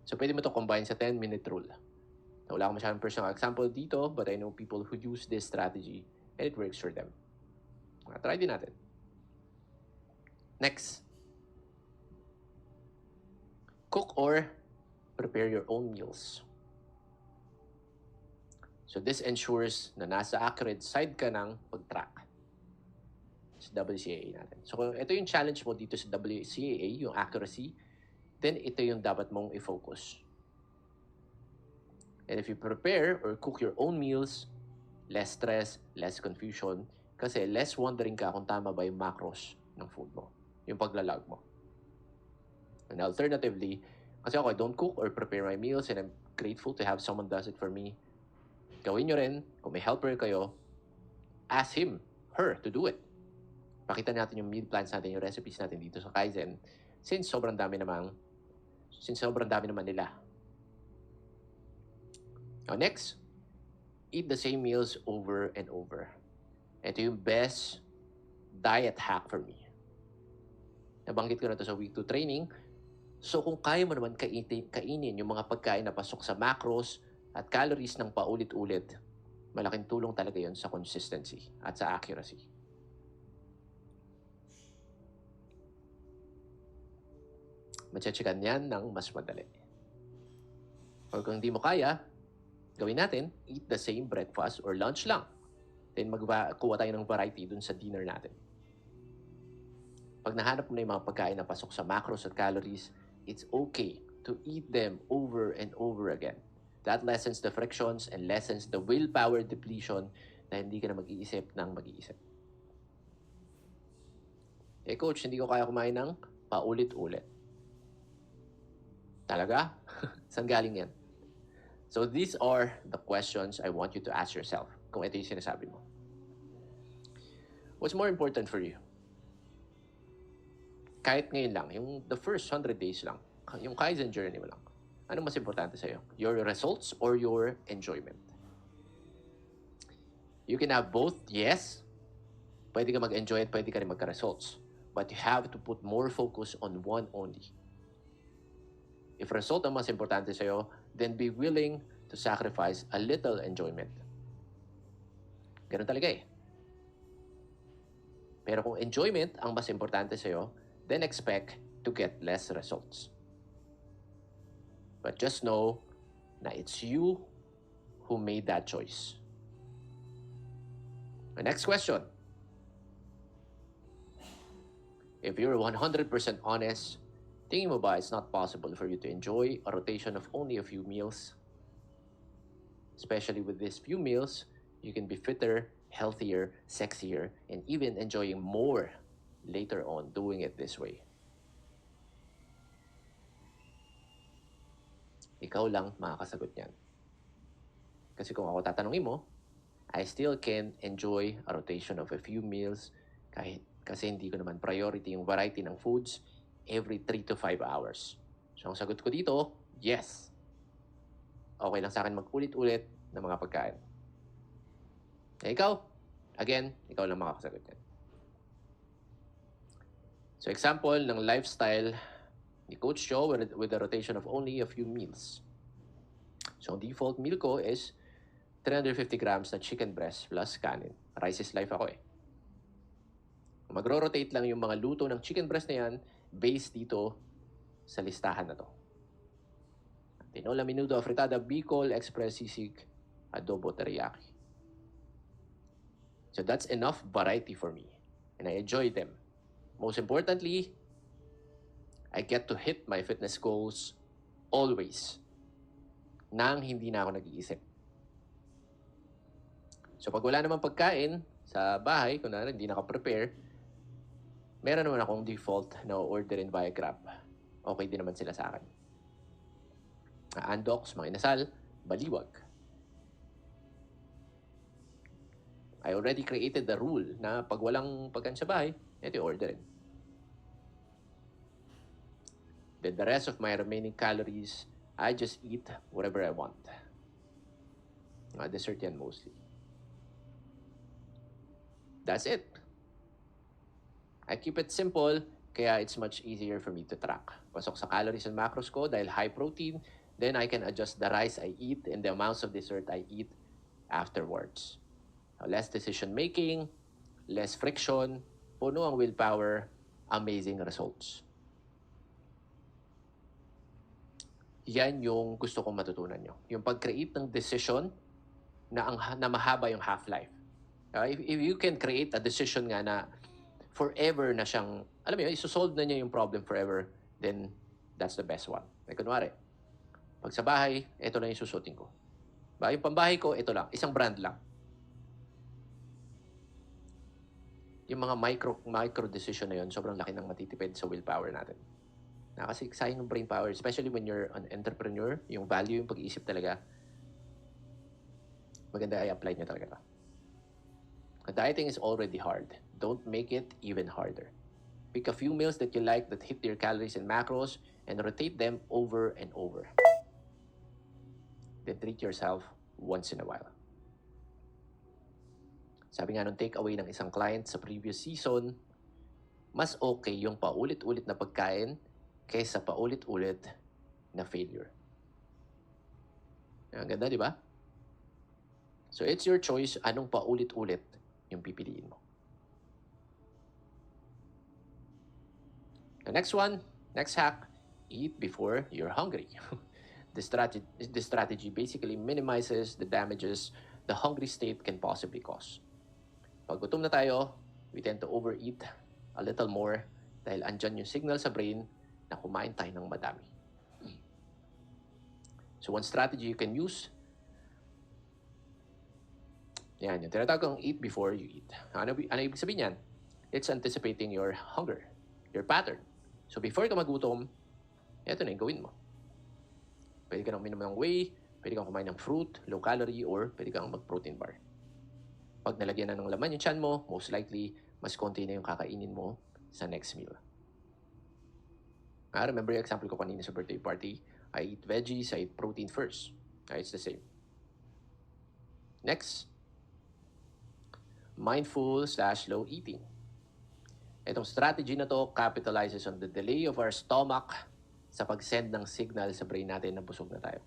So pwede mo to combine sa 10-minute rule. So, wala akong masyadong personal example dito, but I know people who use this strategy and it works for them. Try din natin. Next. Cook or prepare your own meals. So this ensures na nasa accurate side ka ng pag-track sa WCAA natin. So kung ito yung challenge mo dito sa WCAA, yung accuracy, then ito yung dapat mong i-focus. And if you prepare or cook your own meals, less stress, less confusion, kasi less wondering ka kung tama ba yung macros ng food mo, yung paglalag mo. And alternatively, kasi ako, I don't cook or prepare my meals and I'm grateful to have someone does it for me. Gawin nyo rin, kung may helper kayo, ask him, her, to do it. Pakita natin yung meal plans natin, yung recipes natin dito sa Kaizen, since sobrang dami naman nila. Now next, eat the same meals over and over. Ito yung best diet hack for me. Nabanggit ko na to sa week 2 training. So kung kaya mo naman kainin yung mga pagkain na pasok sa macros at calories ng paulit-ulit, malaking tulong talaga yon sa consistency at sa accuracy. Matyatsikan yan ng mas madali. Or kung hindi mo kaya, gawin natin, eat the same breakfast or lunch lang. Then kuha tayo ng variety dun sa dinner natin. Pag nahanap mo na yung mga pagkain na pasok sa macros at calories, it's okay to eat them over and over again. That lessens the frictions and lessens the willpower depletion na hindi ka na mag-iisip ng mag-iisip. Coach, hindi ko kaya kumain ng paulit-ulit. Talaga? Saan galing yan? So these are the questions I want you to ask yourself kung ito yung sinasabi mo. What's more important for you? Kahit ngayon lang, yung the first 100 days lang, yung Kaizen journey mo lang, ano mas importante sa'yo? Your results or your enjoyment? You can have both, yes. Pwede ka mag-enjoy at pwede ka rin magka-results. But you have to put more focus on one only. If result ang mas importante sa'yo, then be willing to sacrifice a little enjoyment. Ganun talaga eh. Pero kung enjoyment ang mas importante sa'yo, then expect to get less results. But just know na it's you who made that choice. The next question. If you're 100% honest, tingin mo ba it's not possible for you to enjoy a rotation of only a few meals? Especially with these few meals, you can be fitter, healthier, sexier, and even enjoying more later on doing it this way. Ikaw lang makakasagot niyan. Kasi kung ako tatanungin mo, I still can enjoy a rotation of a few meals kasi hindi ko naman priority yung variety ng foods every 3 to 5 hours. So ang sagot ko dito, yes. Okay lang sa akin mag-ulit-ulit ng mga pagkain. Ikaw, again, ikaw lang makakasagot yan. So example ng lifestyle ni Coach Joe with a rotation of only a few meals. So ang default meal ko is 350 grams na chicken breast plus kanin. Rice is life ako eh. Magro-rotate lang yung mga luto ng chicken breast na yan based dito sa listahan na to. Tinola menudo afritada, bicol, express sisig, adobo teriyaki. So that's enough variety for me. And I enjoy them. Most importantly, I get to hit my fitness goals always nang hindi na ako nag-iisip. So pag wala namang pagkain sa bahay, kung hindi naka-prepare, meron naman akong default na orderin via Grab. Okay din naman sila sa akin. Andox, mga inasal, baliwag. I already created the rule na pag walang pagkain sa bahay, ito yung orderin. Then the rest of my remaining calories, I just eat whatever I want. Dessert yan mostly. That's it. I keep it simple, kaya it's much easier for me to track. Pasok sa calories and macros ko dahil high protein, then I can adjust the rice I eat and the amounts of dessert I eat afterwards. Less decision making, less friction, puno ang willpower, amazing results. Yan yung gusto kong matutunan nyo. Yung pag-create ng decision na mahaba yung half-life. If you can create a decision nga na forever na siyang, alam mo yun, isosolve na niya yung problem forever, then that's the best one. Like, kunwari, pag sa bahay, ito lang yung susutin ko. Yung pambahay ko, ito lang. Isang brand lang. Yung mga micro decision na yun, sobrang laki ng matitipid sa willpower natin. Kasi sayang yung brain power, especially when you're an entrepreneur, yung value, yung pag-iisip talaga, maganda ay apply nyo talaga. Dieting is already hard. Don't make it even harder. Pick a few meals that you like that hit your calories and macros and rotate them over and over. Then treat yourself once in a while. Sabi nga nung takeaway ng isang client sa previous season, mas okay yung paulit-ulit na pagkain kaysa paulit-ulit na failure. Ang ganda, di ba? So it's your choice anong paulit-ulit yung pipiliin mo. The next one, next hack, eat before you're hungry. This strategy basically minimizes the damages the hungry state can possibly cause. Pag gutom na tayo, we tend to overeat a little more dahil andyan yung signal sa brain na kumain tayo ng madami. So one strategy you can use, yan, yung tinatawag kong eat before you eat. Ano ibig sabihin yan? It's anticipating your hunger, your pattern. So before ka magutom, ito na yung gawin mo. Pwede ka nang uminom ng whey, pwede kang kumain ng fruit, low calorie, or pwede kang mag-protein bar. Pag nalagyan na ng laman yung tiyan mo, most likely, mas konti na yung kakainin mo sa next meal. Remember yung example ko kanina sa birthday party? I eat veggies, I eat protein first. It's the same. Next, mindful/slow eating. Itong strategy na to capitalizes on the delay of our stomach sa pag-send ng signal sa brain natin na busog na tayo.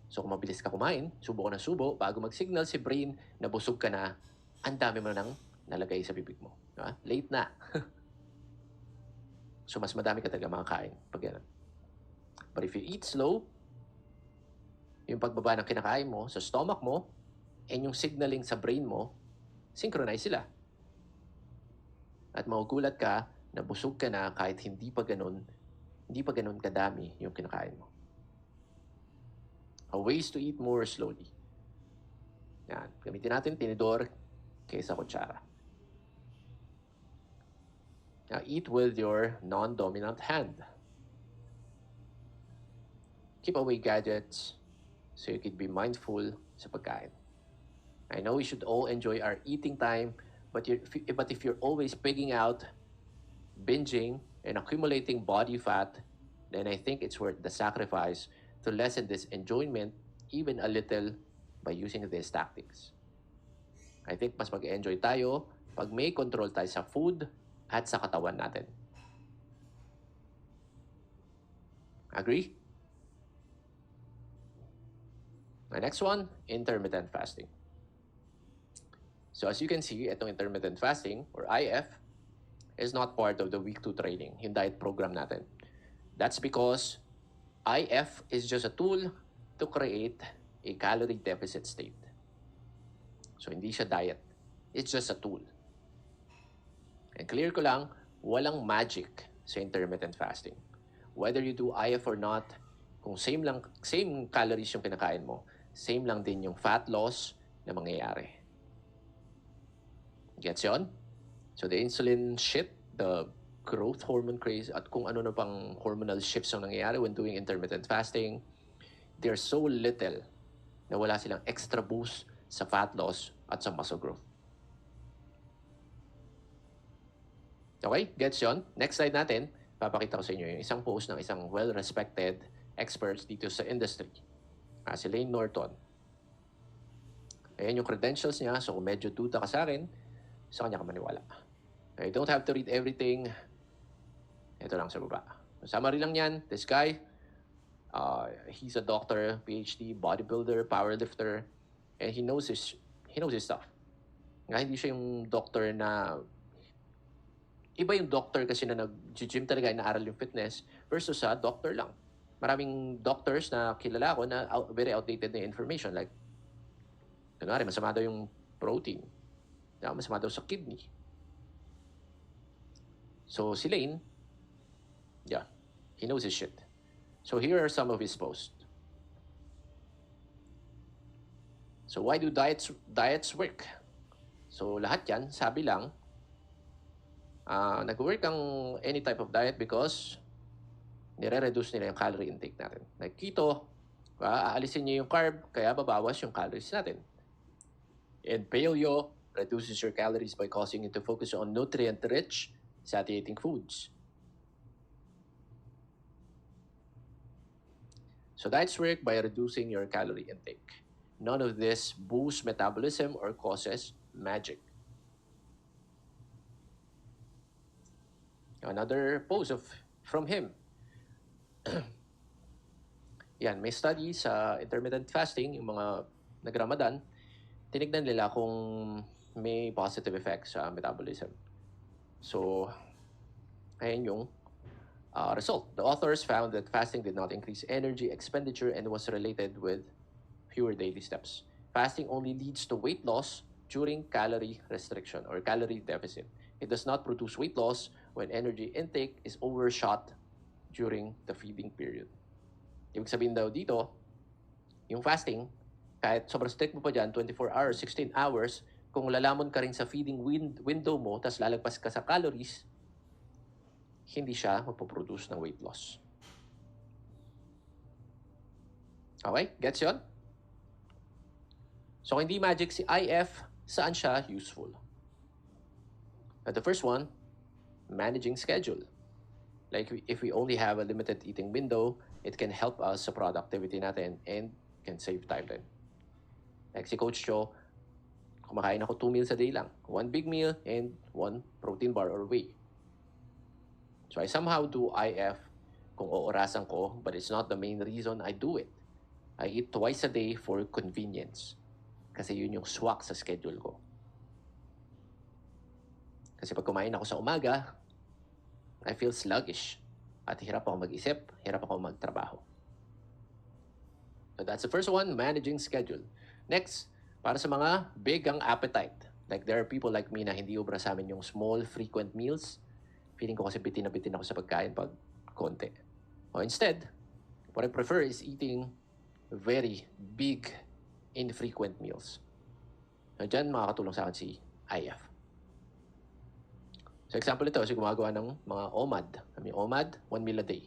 So kung mabilis ka kumain, subo ka na subo, bago mag-signal si brain na busog ka na, ang dami mo nang nalagay sa bibig mo. Diba? Late na. So mas madami ka talaga makakain pag yan. But if you eat slow, yung pagbaba ng kinakain mo sa stomach mo and yung signaling sa brain mo, synchronize sila. At magugulat ka na busog ka na kahit hindi pa ganun kadami yung kinakain mo. A ways to eat more slowly. Yan. Gamitin natin tinidor kaysa kutsara. Now, eat with your non-dominant hand. Keep away gadgets so you can be mindful sa pagkain. I know we should all enjoy our eating time, but if you're always pigging out, binging, and accumulating body fat, then I think it's worth the sacrifice to lessen this enjoyment even a little by using these tactics. I think mas mag-enjoy tayo pag may control tayo sa food at sa katawan natin. Agree? My next one, intermittent fasting. So as you can see, itong intermittent fasting, or IF, is not part of the week 2 training, yung diet program natin. That's because IF is just a tool to create a calorie deficit state. So hindi siya diet. It's just a tool. And clear ko lang, walang magic sa intermittent fasting. Whether you do IF or not, kung same calories yung kinakain mo, same lang din yung fat loss na mangyayari. Gets yun? So the insulin shit, the growth hormone craze, at kung ano na pang hormonal shifts ang nangyayari when doing intermittent fasting, they're so little na wala silang extra boost sa fat loss at sa muscle growth. Okay, gets yun? Next slide natin, papakita ko sa inyo yung isang post ng isang well-respected experts dito sa industry. Si Layne Norton. Ayan yung credentials niya, so kung medyo duda ka sa akin, sa kanya ka maniwala. You don't have to read everything. Ito lang sa baba. Summary lang yan. This guy, he's a doctor, PhD, bodybuilder, powerlifter, and he knows his stuff. Nga hindi siya yung doctor na iba yung doctor kasi na nag-gym talaga, inaaral yung fitness versus sa doctor lang. Maraming doctors na kilala ko na very outdated na information. Like, kunwari, masama daw yung protein. Masama daw sa kidney. So, si Lane, yeah, he knows his shit. So, here are some of his posts. So, why do diets work? So, lahat yan, sabi lang, nag-work ang any type of diet because nire-reduce nila yung calorie intake natin. Like keto, aalisin niyo yung carb, kaya babawas yung calories natin. And paleo reduces your calories by causing you to focus on nutrient-rich, satiating foods. So diets work by reducing your calorie intake. None of this boosts metabolism or causes magic. Another post from him. Yan, may study sa intermittent fasting, yung mga nag-Ramadan, tinignan nila kung may positive effects sa metabolism. So, ayan yung result. The authors found that fasting did not increase energy expenditure and was related with fewer daily steps. Fasting only leads to weight loss during calorie restriction or calorie deficit. It does not produce weight loss when energy intake is overshot during the feeding period. Ibig sabihin daw dito, yung fasting, kahit sobrang strict mo pa dyan, 24 hours, 16 hours, kung lalamon ka rin sa feeding window mo, tas lalagpas ka sa calories, hindi siya mapoproduce ng weight loss. Okay? Gets yun? So, hindi magic si IF, saan siya useful? At the first one, managing schedule. Like if we only have a limited eating window, it can help us sa productivity natin and can save time din. Like si Coach Joe, kumakain ako 2 meals a day lang. 1 big meal and 1 protein bar or whey. So I somehow do IF kung oorasan ko, but it's not the main reason I do it. I eat twice a day for convenience. Kasi yun yung swak sa schedule ko. Kasi pag kumain ako sa umaga, I feel sluggish. At hirap ako mag-isip, hirap ako magtrabaho. So that's the first one, managing schedule. Next, para sa mga big ang appetite. Like there are people like me na hindi ubra sa amin yung small, frequent meals. Feeling ko kasi bitin na bitin ako sa pagkain pag konti. O instead, what I prefer is eating very big, infrequent meals. So dyan makakatulong sa akin si IF. So example ito, kasi gumagawa ng mga OMAD. Kami OMAD, 1 meal a day.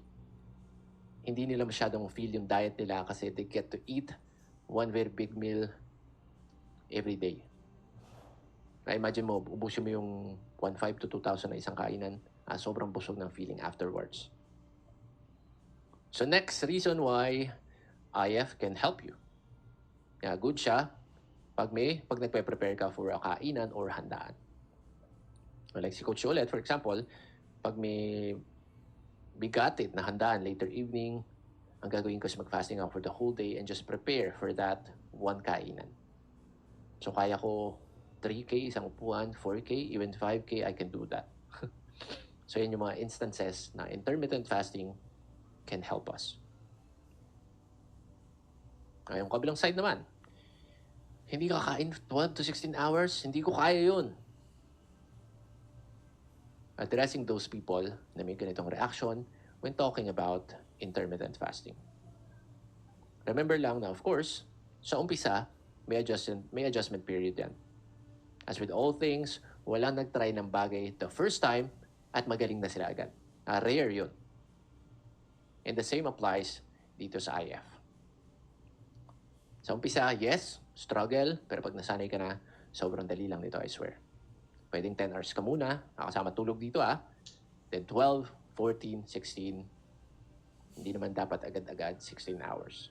Hindi nila masyadong feel yung diet nila kasi they get to eat 1 very big meal every day. Na-imagine mo, ubusin mo yung 1,500 to 2,000 na isang kainan, sobrang busog ng feeling afterwards. So next reason why IF can help you. Good siya pag nagpe-prepare ka for a kainan or handaan. Like si Coach ulit, for example, pag may bigatit na handaan later evening, ang gagawin ko is mag-fasting ako for the whole day and just prepare for that 1 kainan. So kaya ko 3K, isang upuan, 4K, even 5K, I can do that. So yan yung mga instances na intermittent fasting can help us. Yung kabilang side naman, hindi ka kain 12 to 16 hours, hindi ko kaya yun. Addressing those people na may ganitong reaction when talking about intermittent fasting. Remember lang na, of course, sa umpisa, may adjustment period yan. As with all things, walang nag-try ng bagay the first time at magaling na sila agad. Rare yun. And the same applies dito sa IF. Sa umpisa, yes, struggle, pero pag nasanay ka na, sobrang dali lang nito, I swear. Pwedeng 10 hours ka muna, kasama tulog dito Then 12, 14, 16. Hindi naman dapat agad-agad 16 hours.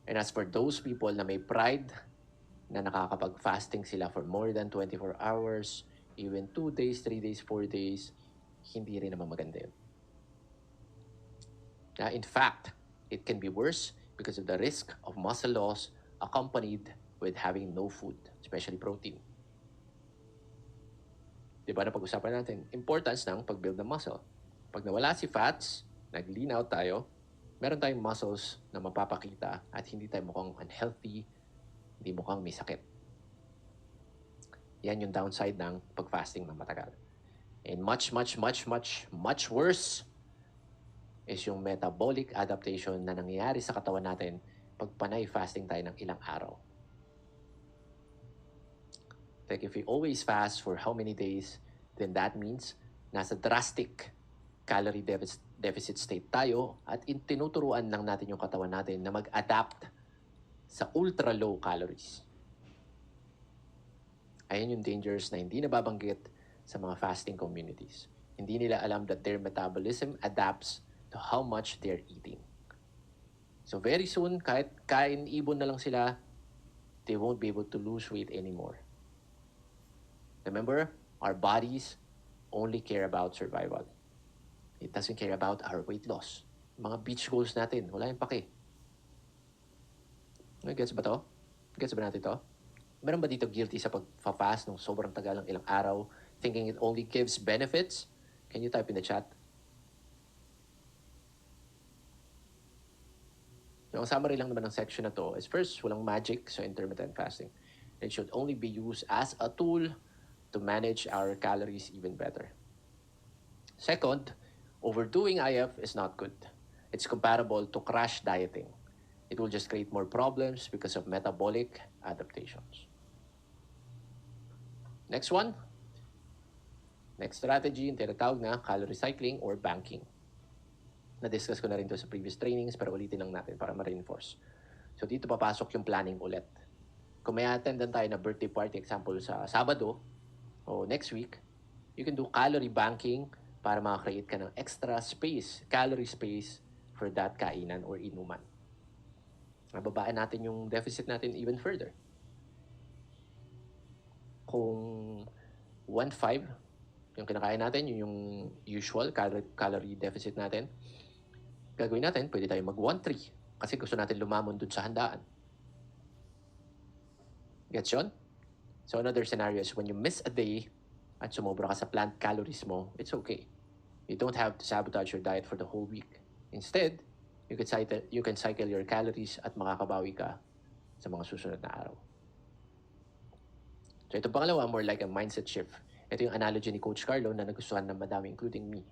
And as for those people na may pride na nakakapag-fasting sila for more than 24 hours, even 2 days, 3 days, 4 days, hindi rin naman maganda yun. In fact, it can be worse because of the risk of muscle loss accompanied with having no food, especially protein. Diba na pag-usapan natin, importance ng pag-build ng muscle. Pag nawala si fats, nag-lean out tayo, meron tayong muscles na mapapakita at hindi tayo mukhang unhealthy, hindi mukhang may sakit. Yan yung downside ng pag-fasting na matagal. And much worse is yung metabolic adaptation na nangyayari sa katawan natin pag panay fasting tayo ng ilang araw. Like if we always fast for how many days, then that means nasa drastic calorie deficit state tayo at tinuturuan lang natin yung katawan natin na mag-adapt sa ultra low calories. Ayan yung dangers na hindi nababanggit sa mga fasting communities. Hindi nila alam that their metabolism adapts to how much they're eating. So very soon, kahit kain ibon na lang sila, they won't be able to lose weight anymore. Remember, our bodies only care about survival. It doesn't care about our weight loss. Mga beach goals natin, wala yung pake. Gets ba to? Gets ba natin to? Meron ba dito guilty sa pag-fast nung sobrang tagal ng ilang araw, thinking it only gives benefits? Can you type in the chat? So, ang summary lang naman ng section na to is first, walang magic sa intermittent fasting. It should only be used as a tool to manage our calories even better. Second, overdoing IF is not good. It's comparable to crash dieting. It will just create more problems because of metabolic adaptations. Next one. Next strategy, yung tinatawag na calorie cycling or banking. Na-discuss ko na rin to sa previous trainings, pero ulitin lang natin para ma-reinforce. So dito papasok yung planning ulit. Kung may attendan tayo na birthday party, example sa Sabado, o next week, you can do calorie banking para makakreate ka ng extra space, calorie space for that kainan or inuman. Mababaan natin yung deficit natin even further. Kung 1.5, yung kinakain natin, yung usual calorie deficit natin, gagawin natin, pwede tayo mag 1.3 kasi gusto natin lumamon dun sa handaan. Gets yun? So another scenario is when you miss a day at sumobra ka sa planned calories mo, it's okay. You don't have to sabotage your diet for the whole week. Instead, you can cycle your calories at makakabawi ka sa mga susunod na araw. So ito pangalawa, more like a mindset shift. Ito yung analogy ni Coach Carlo na nagustuhan ng madami, including me.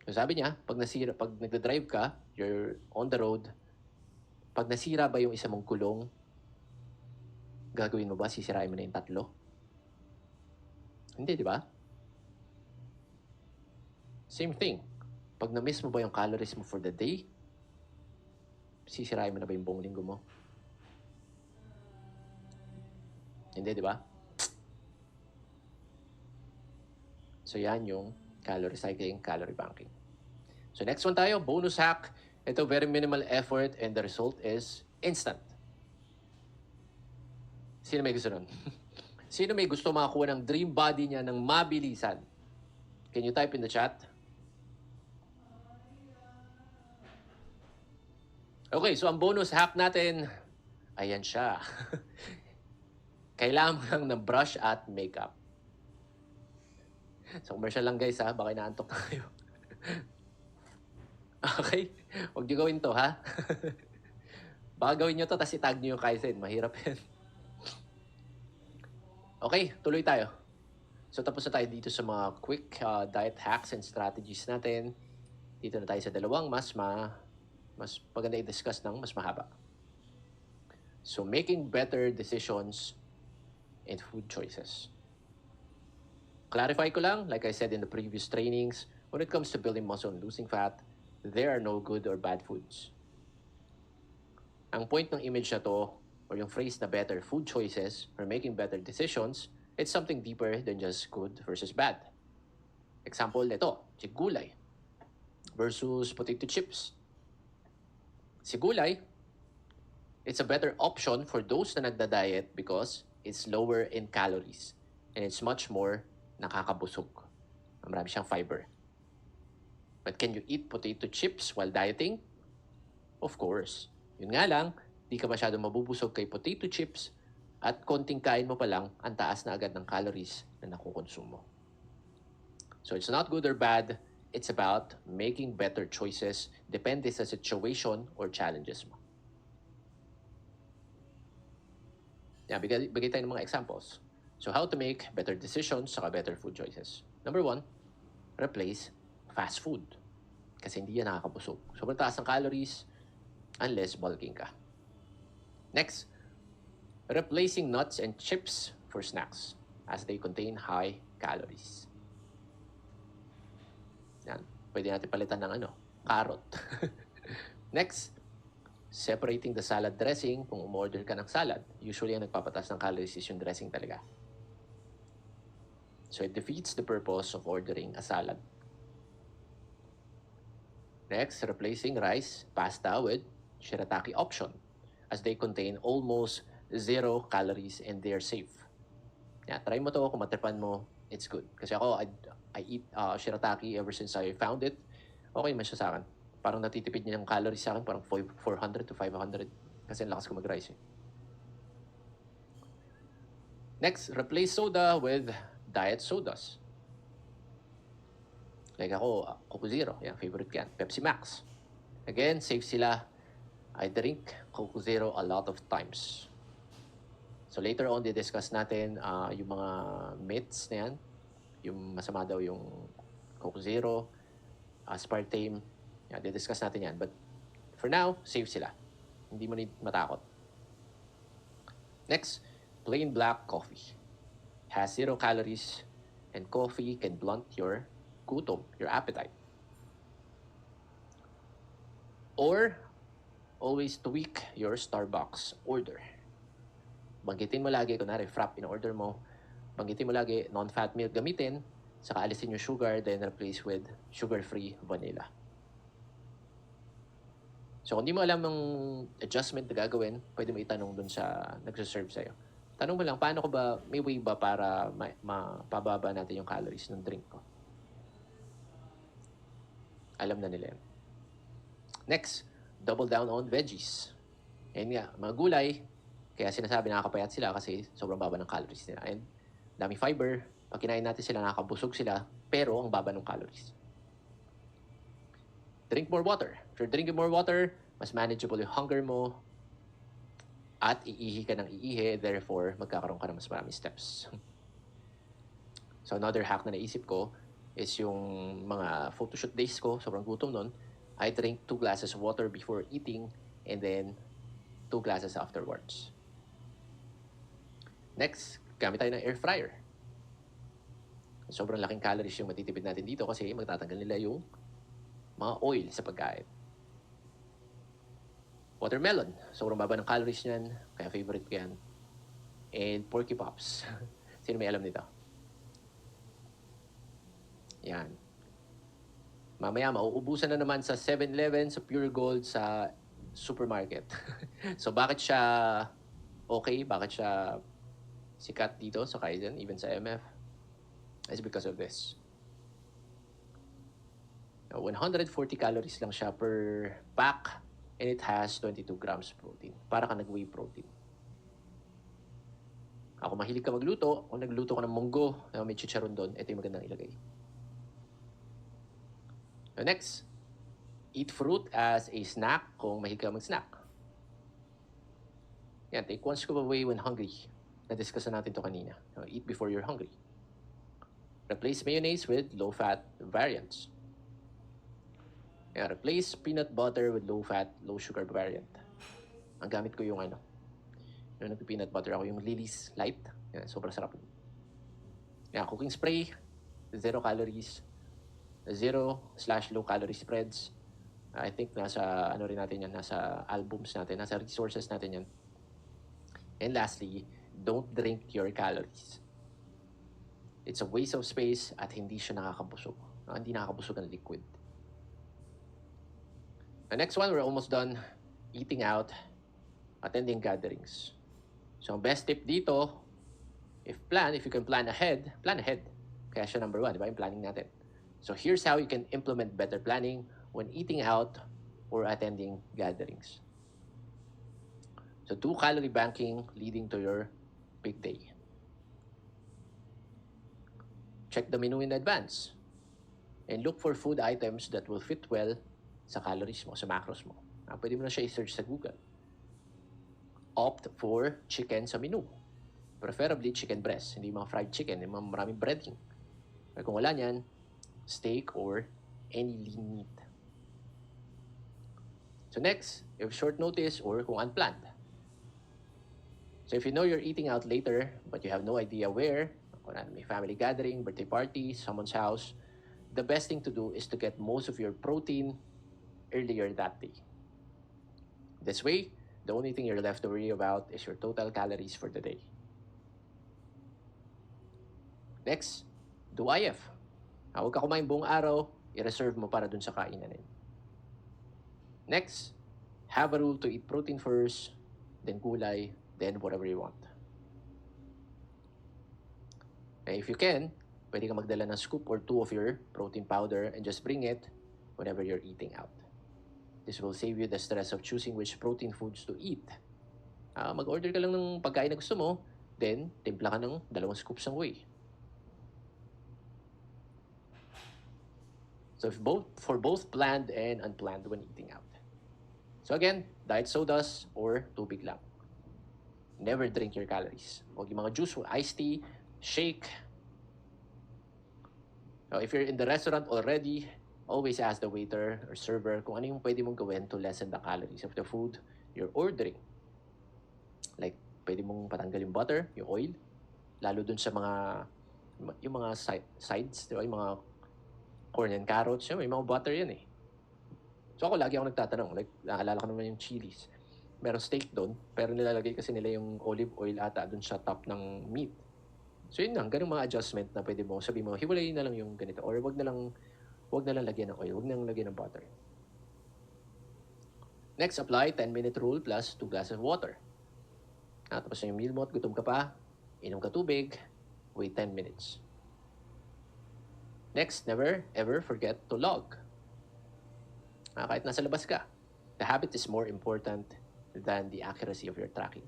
So sabi niya, pag nagda-drive ka, you're on the road, pag nasira ba yung isa mong gulong, gagawin mo ba? Sisirain mo na yung 3? Hindi, di ba? Same thing. Pag na-miss mo ba yung calories mo for the day, sisirain mo na ba yung buong linggo mo? Hindi, di ba? So yan yung calorie cycling, calorie banking. So next one tayo, bonus hack. Ito, very minimal effort and the result is instant. Sino may gusto nun? Sino may gusto makakuha ng dream body niya ng mabilisan? Can you type in the chat? Okay, so ang bonus hack natin, ayan siya. Kailangan mo lang ng brush at makeup. So commercial lang guys ha, baka inaantok na kayo. Okay, huwag niyo gawin to ha. Baka gawin nyo to, tapos itag nyo yung Kaizen. Mahirap yan. Okay, tuloy tayo. So tapos na tayo dito sa mga quick diet hacks and strategies natin. Dito na tayo sa dalawang mas maganda i-discuss ng mas mahaba. So making better decisions in food choices. Clarify ko lang, like I said in the previous trainings, when it comes to building muscle and losing fat, there are no good or bad foods. Ang point ng image na to, or yung phrase na better food choices or making better decisions, it's something deeper than just good versus bad. Example nito, si gulay versus potato chips. Si gulay, It's a better option for those na nagda-diet because it's lower in calories and it's much more nakakabusog. Marami siyang fiber. But can you eat potato chips while dieting? Of course. Yun nga lang, di ka masyadong mabubusog kay potato chips at konting kain mo pa lang, ang taas na agad ng calories na nakukonsumo. So it's not good or bad. It's about making better choices depende sa situation or challenges mo. Yeah, bigay tayo ng mga examples. So how to make better decisions saka better food choices. Number 1, replace fast food. Kasi hindi yan nakakabusog. Sobrang taas ng calories unless bulking ka. Next, replacing nuts and chips for snacks as they contain high calories. Yan. Pwede natin palitan ng carrot. Next, separating the salad dressing. Kung umorder ka ng salad, usually ang nagpapatas ng calories is yung dressing talaga. So it defeats the purpose of ordering a salad. Next, replacing rice, pasta with shirataki option as they contain almost 0 calories and they're safe. Yeah, try mo to, kung matripan mo, it's good. Kasi ako, I eat shirataki ever since I found it. Okay man siya sa akin. Parang natitipid niya ng calories sa akin, parang 400 to 500. Kasi ang lakas ko mag-rice eh. Next, replace soda with diet sodas. Like ako, Coke Zero. Yan, favorite ko yan. Pepsi Max. Again, safe sila. I drink Coke Zero a lot of times. So later on, di-discuss natin yung mga myths na yan. Yung masama daw yung Coke Zero, aspartame. Yeah, di-discuss natin yan. But for now, safe sila. Hindi mo need matakot. Next, plain black coffee. Has 0 calories and coffee can blunt your gutom, your appetite. Or, always tweak your Starbucks order. Banggitin mo lagi, kunwari, frap in-order mo, banggitin mo lagi, non-fat milk gamitin, saka alisin yung sugar, then replace with sugar-free vanilla. So, kung di mo alam ang adjustment na gagawin, pwede mo itanong dun sa nagsaserve sa'yo. Tanong mo lang, paano ko ba, may way ba para mapababa natin yung calories ng drink ko? Alam na nila yan. Next, double down on veggies. Yan nga, mga gulay, kaya sinasabi nakakapayat sila kasi sobrang baba ng calories nila. And dami fiber, pag kinain natin sila, nakakabusog sila, pero ang baba ng calories. Drink more water. If you're drinking more water, mas manageable yung hunger mo, at iihi ka ng iihi, therefore, magkakaroon ka ng mas maraming steps. So another hack na naisip ko is yung mga photoshoot days ko, sobrang gutom nun, I drink 2 glasses of water before eating and then 2 glasses afterwards. Next, gamit tayo ng air fryer. Sobrang laking calories yung matitipid natin dito kasi magtatanggal nila yung mga oil sa pagkain. Watermelon. Sobrang baba ng calories niyan, kaya favorite ko yan. And Porky Pops. Sino may alam nito? Yan. Mamaya, mauubusan na naman sa 7-Eleven, sa Pure Gold, sa supermarket. So, bakit siya okay? Bakit siya sikat dito sa Kaizen, even sa MF? It's because of this. 140 calories lang siya per pack and it has 22 grams protein. Para ka nag-whey protein. Ako mahilig ka magluto, kung nagluto ka ng munggo, may chicharon doon, ito yung magandang ilagay. Next, eat fruit as a snack kung mahilig ka mag-snack. Yan, take 1 scoop away when hungry. Na-discuss na natin ito kanina. Eat before you're hungry. Replace mayonnaise with low-fat variants. Yan, replace peanut butter with low-fat, low-sugar variant. Ang gamit ko yung yung nag-peanut butter ako, yung Lily's Light. Yan, sobrang sarap. Yan, cooking spray, 0 calories, 0/low calorie spreads. I think nasa rin natin yan, nasa albums natin, nasa resources natin yan. And lastly, don't drink your calories. It's a waste of space at hindi siya nakakabusog. Hindi nakakabusog ang liquid. The next one, we're almost done. Eating out attending gatherings. So ang best tip dito, if you can plan ahead, plan ahead. Kaya siya number 1, di ba? Yung planning natin. So here's how you can implement better planning when eating out or attending gatherings. So do calorie banking leading to your big day. Check the menu in advance and look for food items that will fit well sa calories mo, sa macros mo. Pwede mo na siya i-search sa Google. Opt for chicken sa menu. Preferably chicken breast, hindi mga fried chicken, hindi mga maraming breading. Pero kung wala niyan, steak or any lean meat. So next, if short notice or kung unplanned. So if you know you're eating out later, but you have no idea where, kung may family gathering, birthday party, someone's house, the best thing to do is to get most of your protein earlier that day. This way, the only thing you're left to worry about is your total calories for the day. Next, do IF. Huwag ka kumain buong araw, i-reserve mo para dun sa kainanin. Next, have a rule to eat protein first, then gulay, then whatever you want. And if you can, pwede ka magdala ng scoop or 2 of your protein powder and just bring it whenever you're eating out. This will save you the stress of choosing which protein foods to eat. Mag-order ka lang ng pagkain na gusto mo, then timpla ka ng 2 scoops ng whey. So for both planned and unplanned when eating out. So again, diet sodas or tubig lang. Never drink your calories. Huwag yung mga juice, iced tea, shake. Now, if you're in the restaurant already, always ask the waiter or server kung ano yung pwede mong gawin to lessen the calories of the food you're ordering. Like, pwede mong patanggal yung butter, yung oil, lalo dun sa yung mga sides, di ba? Yung mga corn and carrots, may mga butter yan eh. So ako lagi ako nagtatanong, like, naalala ko naman yung chilies. Merong steak doon, pero nilalagay kasi nila yung olive oil ata doon sa top ng meat. So yun lang, ganung mga adjustment na pwede mo, sabi mo, hiwalayin na lang yung ganito, or wag na lang lagyan ng oil, wag na lang lagyan ng butter. Next, apply 10-minute rule plus 2 glasses of water. Tapos yung meal mo at gutom ka pa, inom ka tubig, wait 10 minutes. Next, never ever forget to log. Kahit nasa labas ka, the habit is more important than the accuracy of your tracking.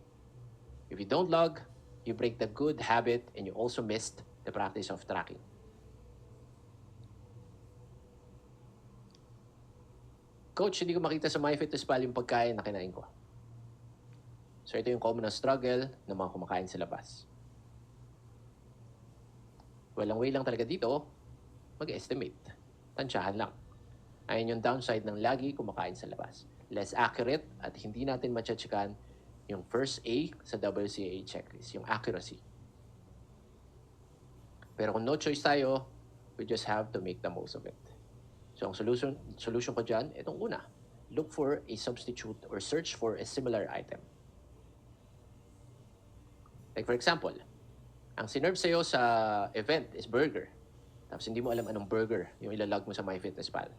If you don't log, you break the good habit and you also missed the practice of tracking. Coach, hindi ko makita sa MyFitnessPal yung pagkain na kinain ko. So ito yung common na struggle ng mga kumakain sa labas. Walang way lang talaga dito, mag-estimate. Tansyahan lang. Ayun yung downside ng lagi kumakain sa labas. Less accurate at hindi natin matyatsikan yung first A sa WCA checklist, yung accuracy. Pero kung no choice tayo, we just have to make the most of it. So ang solution ko dyan, itong una. Look for a substitute or search for a similar item. Like for example, ang sinerve sa'yo sa event is burger. Tapos hindi mo alam anong burger yung ilalog mo sa MyFitnessPal.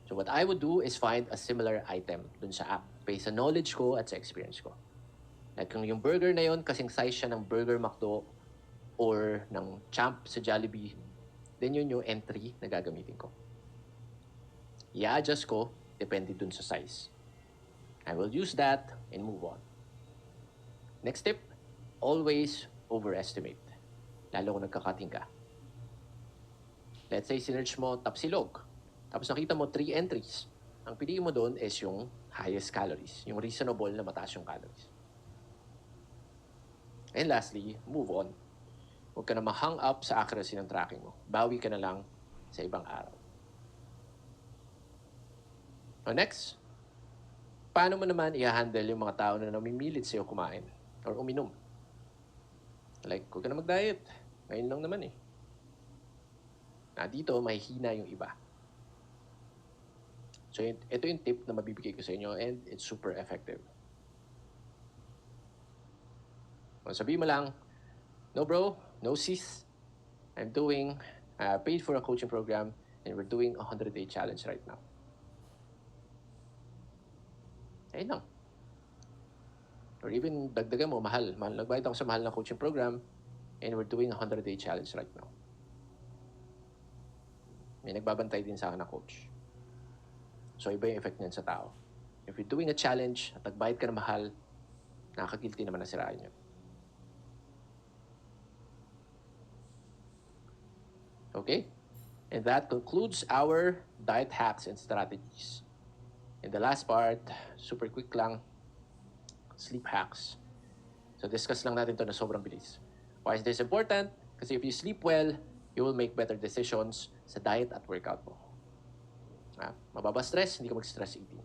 So what I would do is find a similar item dun sa app based sa knowledge ko at sa experience ko. Like kung yung burger na yon kasing size siya ng Burger McDo or ng Champ sa Jollibee, then yun yung entry na gagamitin ko. I-adjust ko depende dun sa size. I will use that and move on. Next tip, always overestimate. Lalo kung nagkakating ka. Let's say sinerge mo tapsilog. Tapos nakita mo 3 entries. Ang piliin mo doon is yung highest calories, yung reasonable na mataas yung calories. And lastly, move on. Huwag ka na ma-hang up sa accuracy ng tracking mo. Bawi ka na lang sa ibang araw. Next, paano mo naman i-handle yung mga tao na namimilit sa'yo kumain or uminom? Like, huwag ka na mag-diet. Ngayon lang naman eh. Dito, mahihina yung iba. So, ito yung tip na mabibigay ko sa inyo and it's super effective. Sabihin mo lang, no bro, no sis, I'm doing, paid for a coaching program and we're doing a 100-day challenge right now. Ayun lang. Or even dagdagan mo, mahal. Nagbayad ako sa mahal na coaching program and we're doing a 100-day challenge right now. May nagbabantay din sa akin na coach. So, iba yung effect niyan sa tao. If you're doing a challenge at nagbayad ka na mahal, nakaka-guilty naman na sirain yun. Okay? And that concludes our diet hacks and strategies. And the last part, super quick lang, sleep hacks. So discuss lang natin to na sobrang bilis. Why is this important? Kasi if you sleep well, you will make better decisions sa diet at workout mo. Mababa stress, hindi ka mag-stress eating.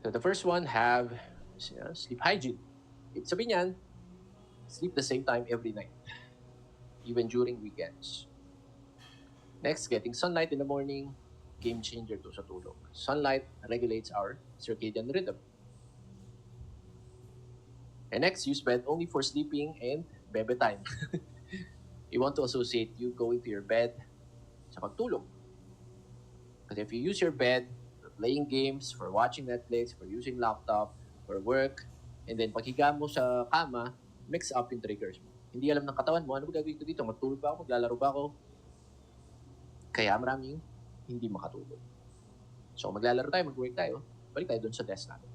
So the first one, have sleep hygiene. Ibig sabihin yan, sleep the same time every night, even during weekends. Next, getting sunlight in the morning, game changer to sa tulog. Sunlight regulates our circadian rhythm. And next, use bed only for sleeping and bebe time. You want to associate you going to your bed sa pagtulog. Because if you use your bed for playing games, for watching Netflix, for using laptop, for work, and then paghiga mo sa kama, mix up yung triggers mo. Hindi alam ng katawan mo, ano ba gagawin ko dito? Magtulog ba ako? Maglalaro ba ako? Kaya maraming hindi makatulog. So maglalaro tayo, mag-work tayo, balik tayo dun sa desk natin.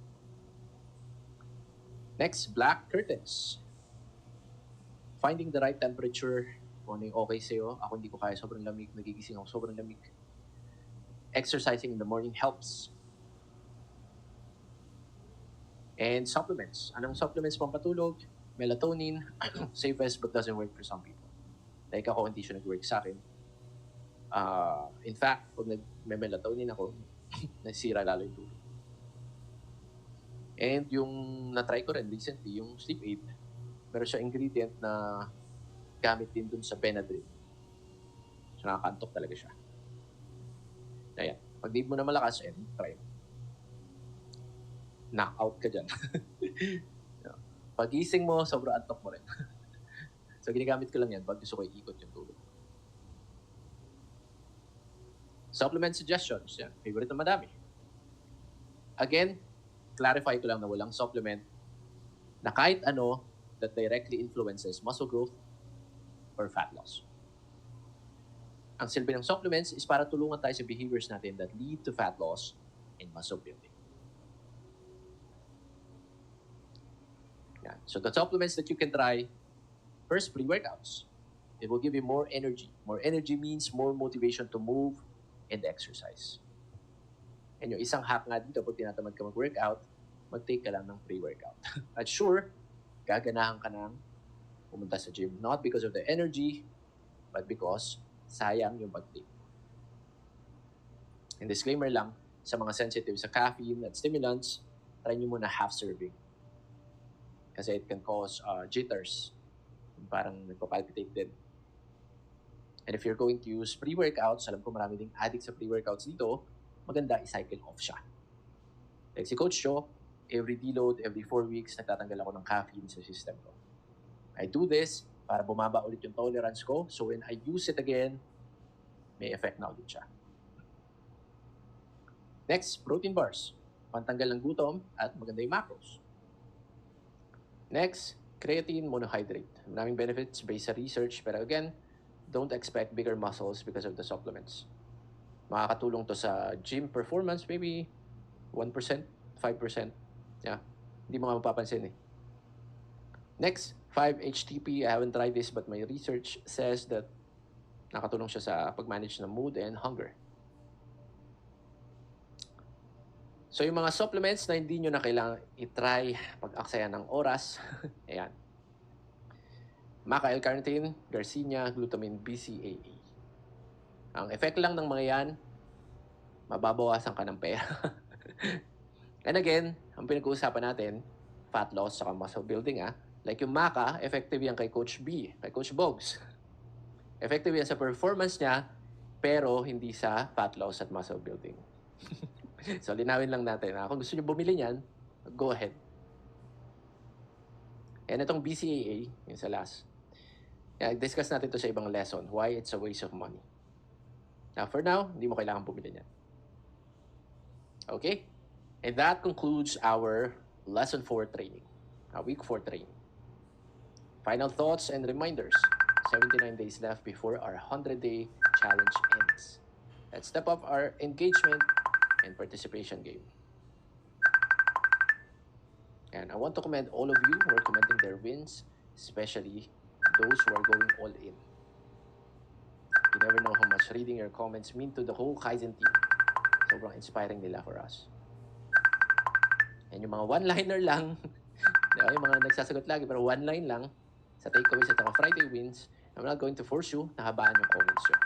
Next, black curtains. Finding the right temperature, kung ano yung okay sa'yo. Ako hindi ko kaya sobrang lamig, nagigising ako sobrang lamig. Exercising in the morning helps. And supplements. Anong supplements pampatulog? Melatonin, safest but doesn't work for some people. Like ako, hindi siya nag-work sa akin. In fact, pag may melatonin ako, nasira lalo yung tulog. And yung na-try ko rin recently, yung sleep aid, meron siya ingredient na gamit din dun sa Benadryl. So nakakantok talaga siya. Ayan. Pag di mo na malakas, try mo. Knockout ka dyan. Pag-gising mo, sobrang antok mo rin. So ginagamit ko lang yan pag gusto ko ikot yung tulog. Supplement suggestions. Yan. Favorite na madami. Again, clarify ko lang na walang supplement na kahit ano that directly influences muscle growth or fat loss. Ang silbi ng supplements is para tulungan tayo sa behaviors natin that lead to fat loss and muscle building. Yan. So the supplements that you can try, first, pre-workouts. It will give you more energy. More energy means more motivation to move and exercise. And yung isang hack nga dito, pag tinatamad ka mag-workout, mag-take ka lang ng pre-workout. At sure, gaganahan ka ng pumunta sa gym. Not because of the energy, but because sayang yung pag-take. And disclaimer lang, sa mga sensitive sa caffeine at stimulants, try nyo muna half serving. Kasi it can cause jitters. Parang nagpapalpitate din. And if you're going to use pre-workouts, alam ko marami ding addict sa pre-workouts dito, maganda i-cycle off siya. Like si Coach Cho, every deload, every 4 weeks, nagtatanggal ako ng caffeine sa system ko. I do this para bumaba ulit yung tolerance ko, so when I use it again, may effect na ulit siya. Next, protein bars. Pantanggal ng gutom at maganda yung macros. Next, creatine monohydrate. Maraming benefits based sa research, pero again, don't expect bigger muscles because of the supplements. Makakatulong to sa gym performance, maybe 1%, 5%. Yeah, hindi mo nga mapapansin eh. Next, 5-HTP. I haven't tried this, but my research says that nakatulong siya sa pag-manage ng mood and hunger. So yung mga supplements na hindi nyo na kailangan i-try pag-aksaya ng oras, ayan. Maca L-carnitine, Garcinia, glutamine, BCAA. Ang effect lang ng mga yan, mababawasan ka ng pera. And again, ang pinag-uusapan natin, fat loss saka muscle building. Like yung Maca, effective yan kay Coach B, kay Coach Bogs. Effective yan sa performance niya, pero hindi sa fat loss at muscle building. So linawin lang natin. Kung gusto nyo bumili niyan, go ahead. And itong BCAA, yung sa last. Discuss natin to sa ibang lesson, why it's a waste of money. Now, for now, hindi mo kailangan bumili niyan. Okay? And that concludes our Lesson 4 training. Week 4 training. Final thoughts and reminders. 79 days left before our 100-day challenge ends. Let's step up our engagement and participation game. And I want to commend all of you who are commenting their wins, especially those who are going all in. You never know how much reading your comments mean to the whole Kaizen team. Sobrang inspiring nila for us. And yung mga one-liner lang, yung mga nagsasagot lagi, pero one line lang, sa takeaways at mga Friday wins, I'm not going to force you na habaan yung comments nyo.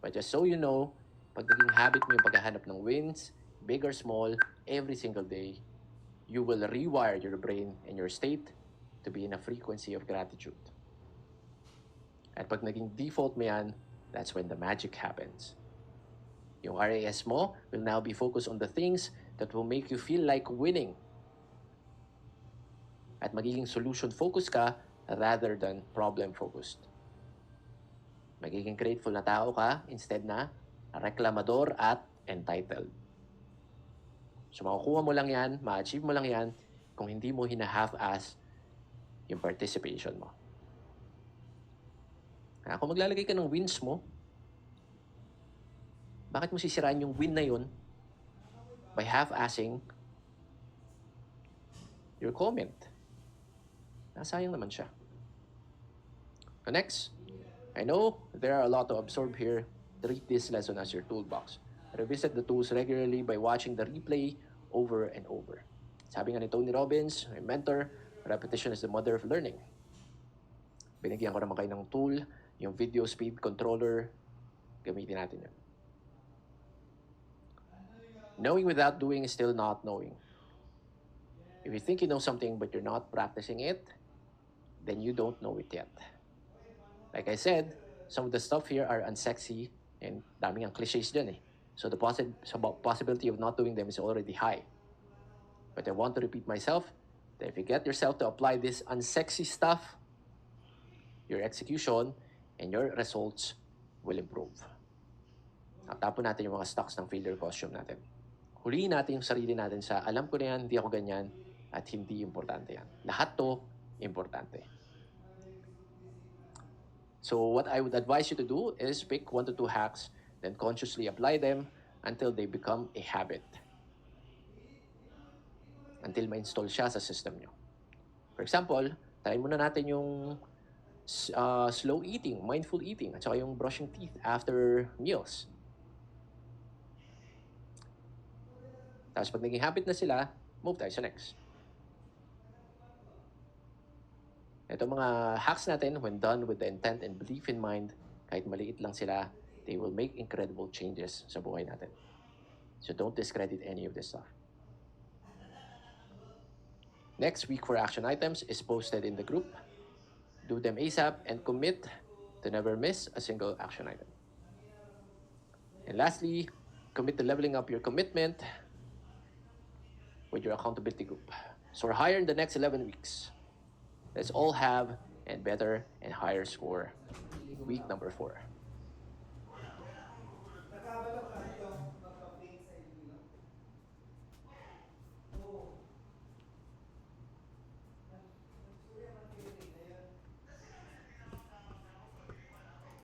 But just so you know, pag naging habit mo yung paghahanap ng wins, big or small, every single day, you will rewire your brain and your state to be in a frequency of gratitude. At pag naging default mo yan, that's when the magic happens. Yung RAS mo will now be focused on the things that will make you feel like winning. At magiging solution-focused ka rather than problem-focused. Magiging grateful na tao ka instead na reklamador at entitled. So makukuha mo lang yan, ma-achieve mo lang yan kung hindi mo hina-half-ass yung participation mo. Kung maglalagay ka ng wins mo, bakit mo sisiraan yung win na yun by half-assing your comment? Nasayang naman siya. So next, I know there are a lot to absorb here. Treat this lesson as your toolbox. Revisit the tools regularly by watching the replay over and over. Sabi nga ni Tony Robbins, my mentor, repetition is the mother of learning. Binigyan ko naman kayo ng tool, yung video speed controller. Gamitin natin yun. Knowing without doing is still not knowing. If you think you know something but you're not practicing it, then you don't know it yet. Like I said, some of the stuff here are unsexy and daming ang cliches dyan eh. So the possibility of not doing them is already high. But I want to repeat myself that if you get yourself to apply this unsexy stuff, your execution and your results will improve. Tapon natin yung mga stocks ng failure costume natin. Huliin natin yung sarili natin sa alam ko na yan, hindi ako ganyan, at hindi importante yan. Lahat to, importante. So what I would advise you to do is pick 1 to 2 hacks, then consciously apply them until they become a habit. Until ma-install siya sa system nyo. For example, try muna natin yung slow eating, mindful eating, at saka yung brushing teeth after meals. Tapos pag naging habit na sila, move tayo sa next. Ito mga hacks natin, when done with the intent and belief in mind, kahit maliit lang sila, they will make incredible changes sa buhay natin. So don't discredit any of this stuff. Next week for action items is posted in the group. Do them ASAP and commit to never miss a single action item. And lastly, commit to leveling up your commitment with your accountability group. So we're higher in the next 11 weeks. Let's all have a better and higher score week number 4.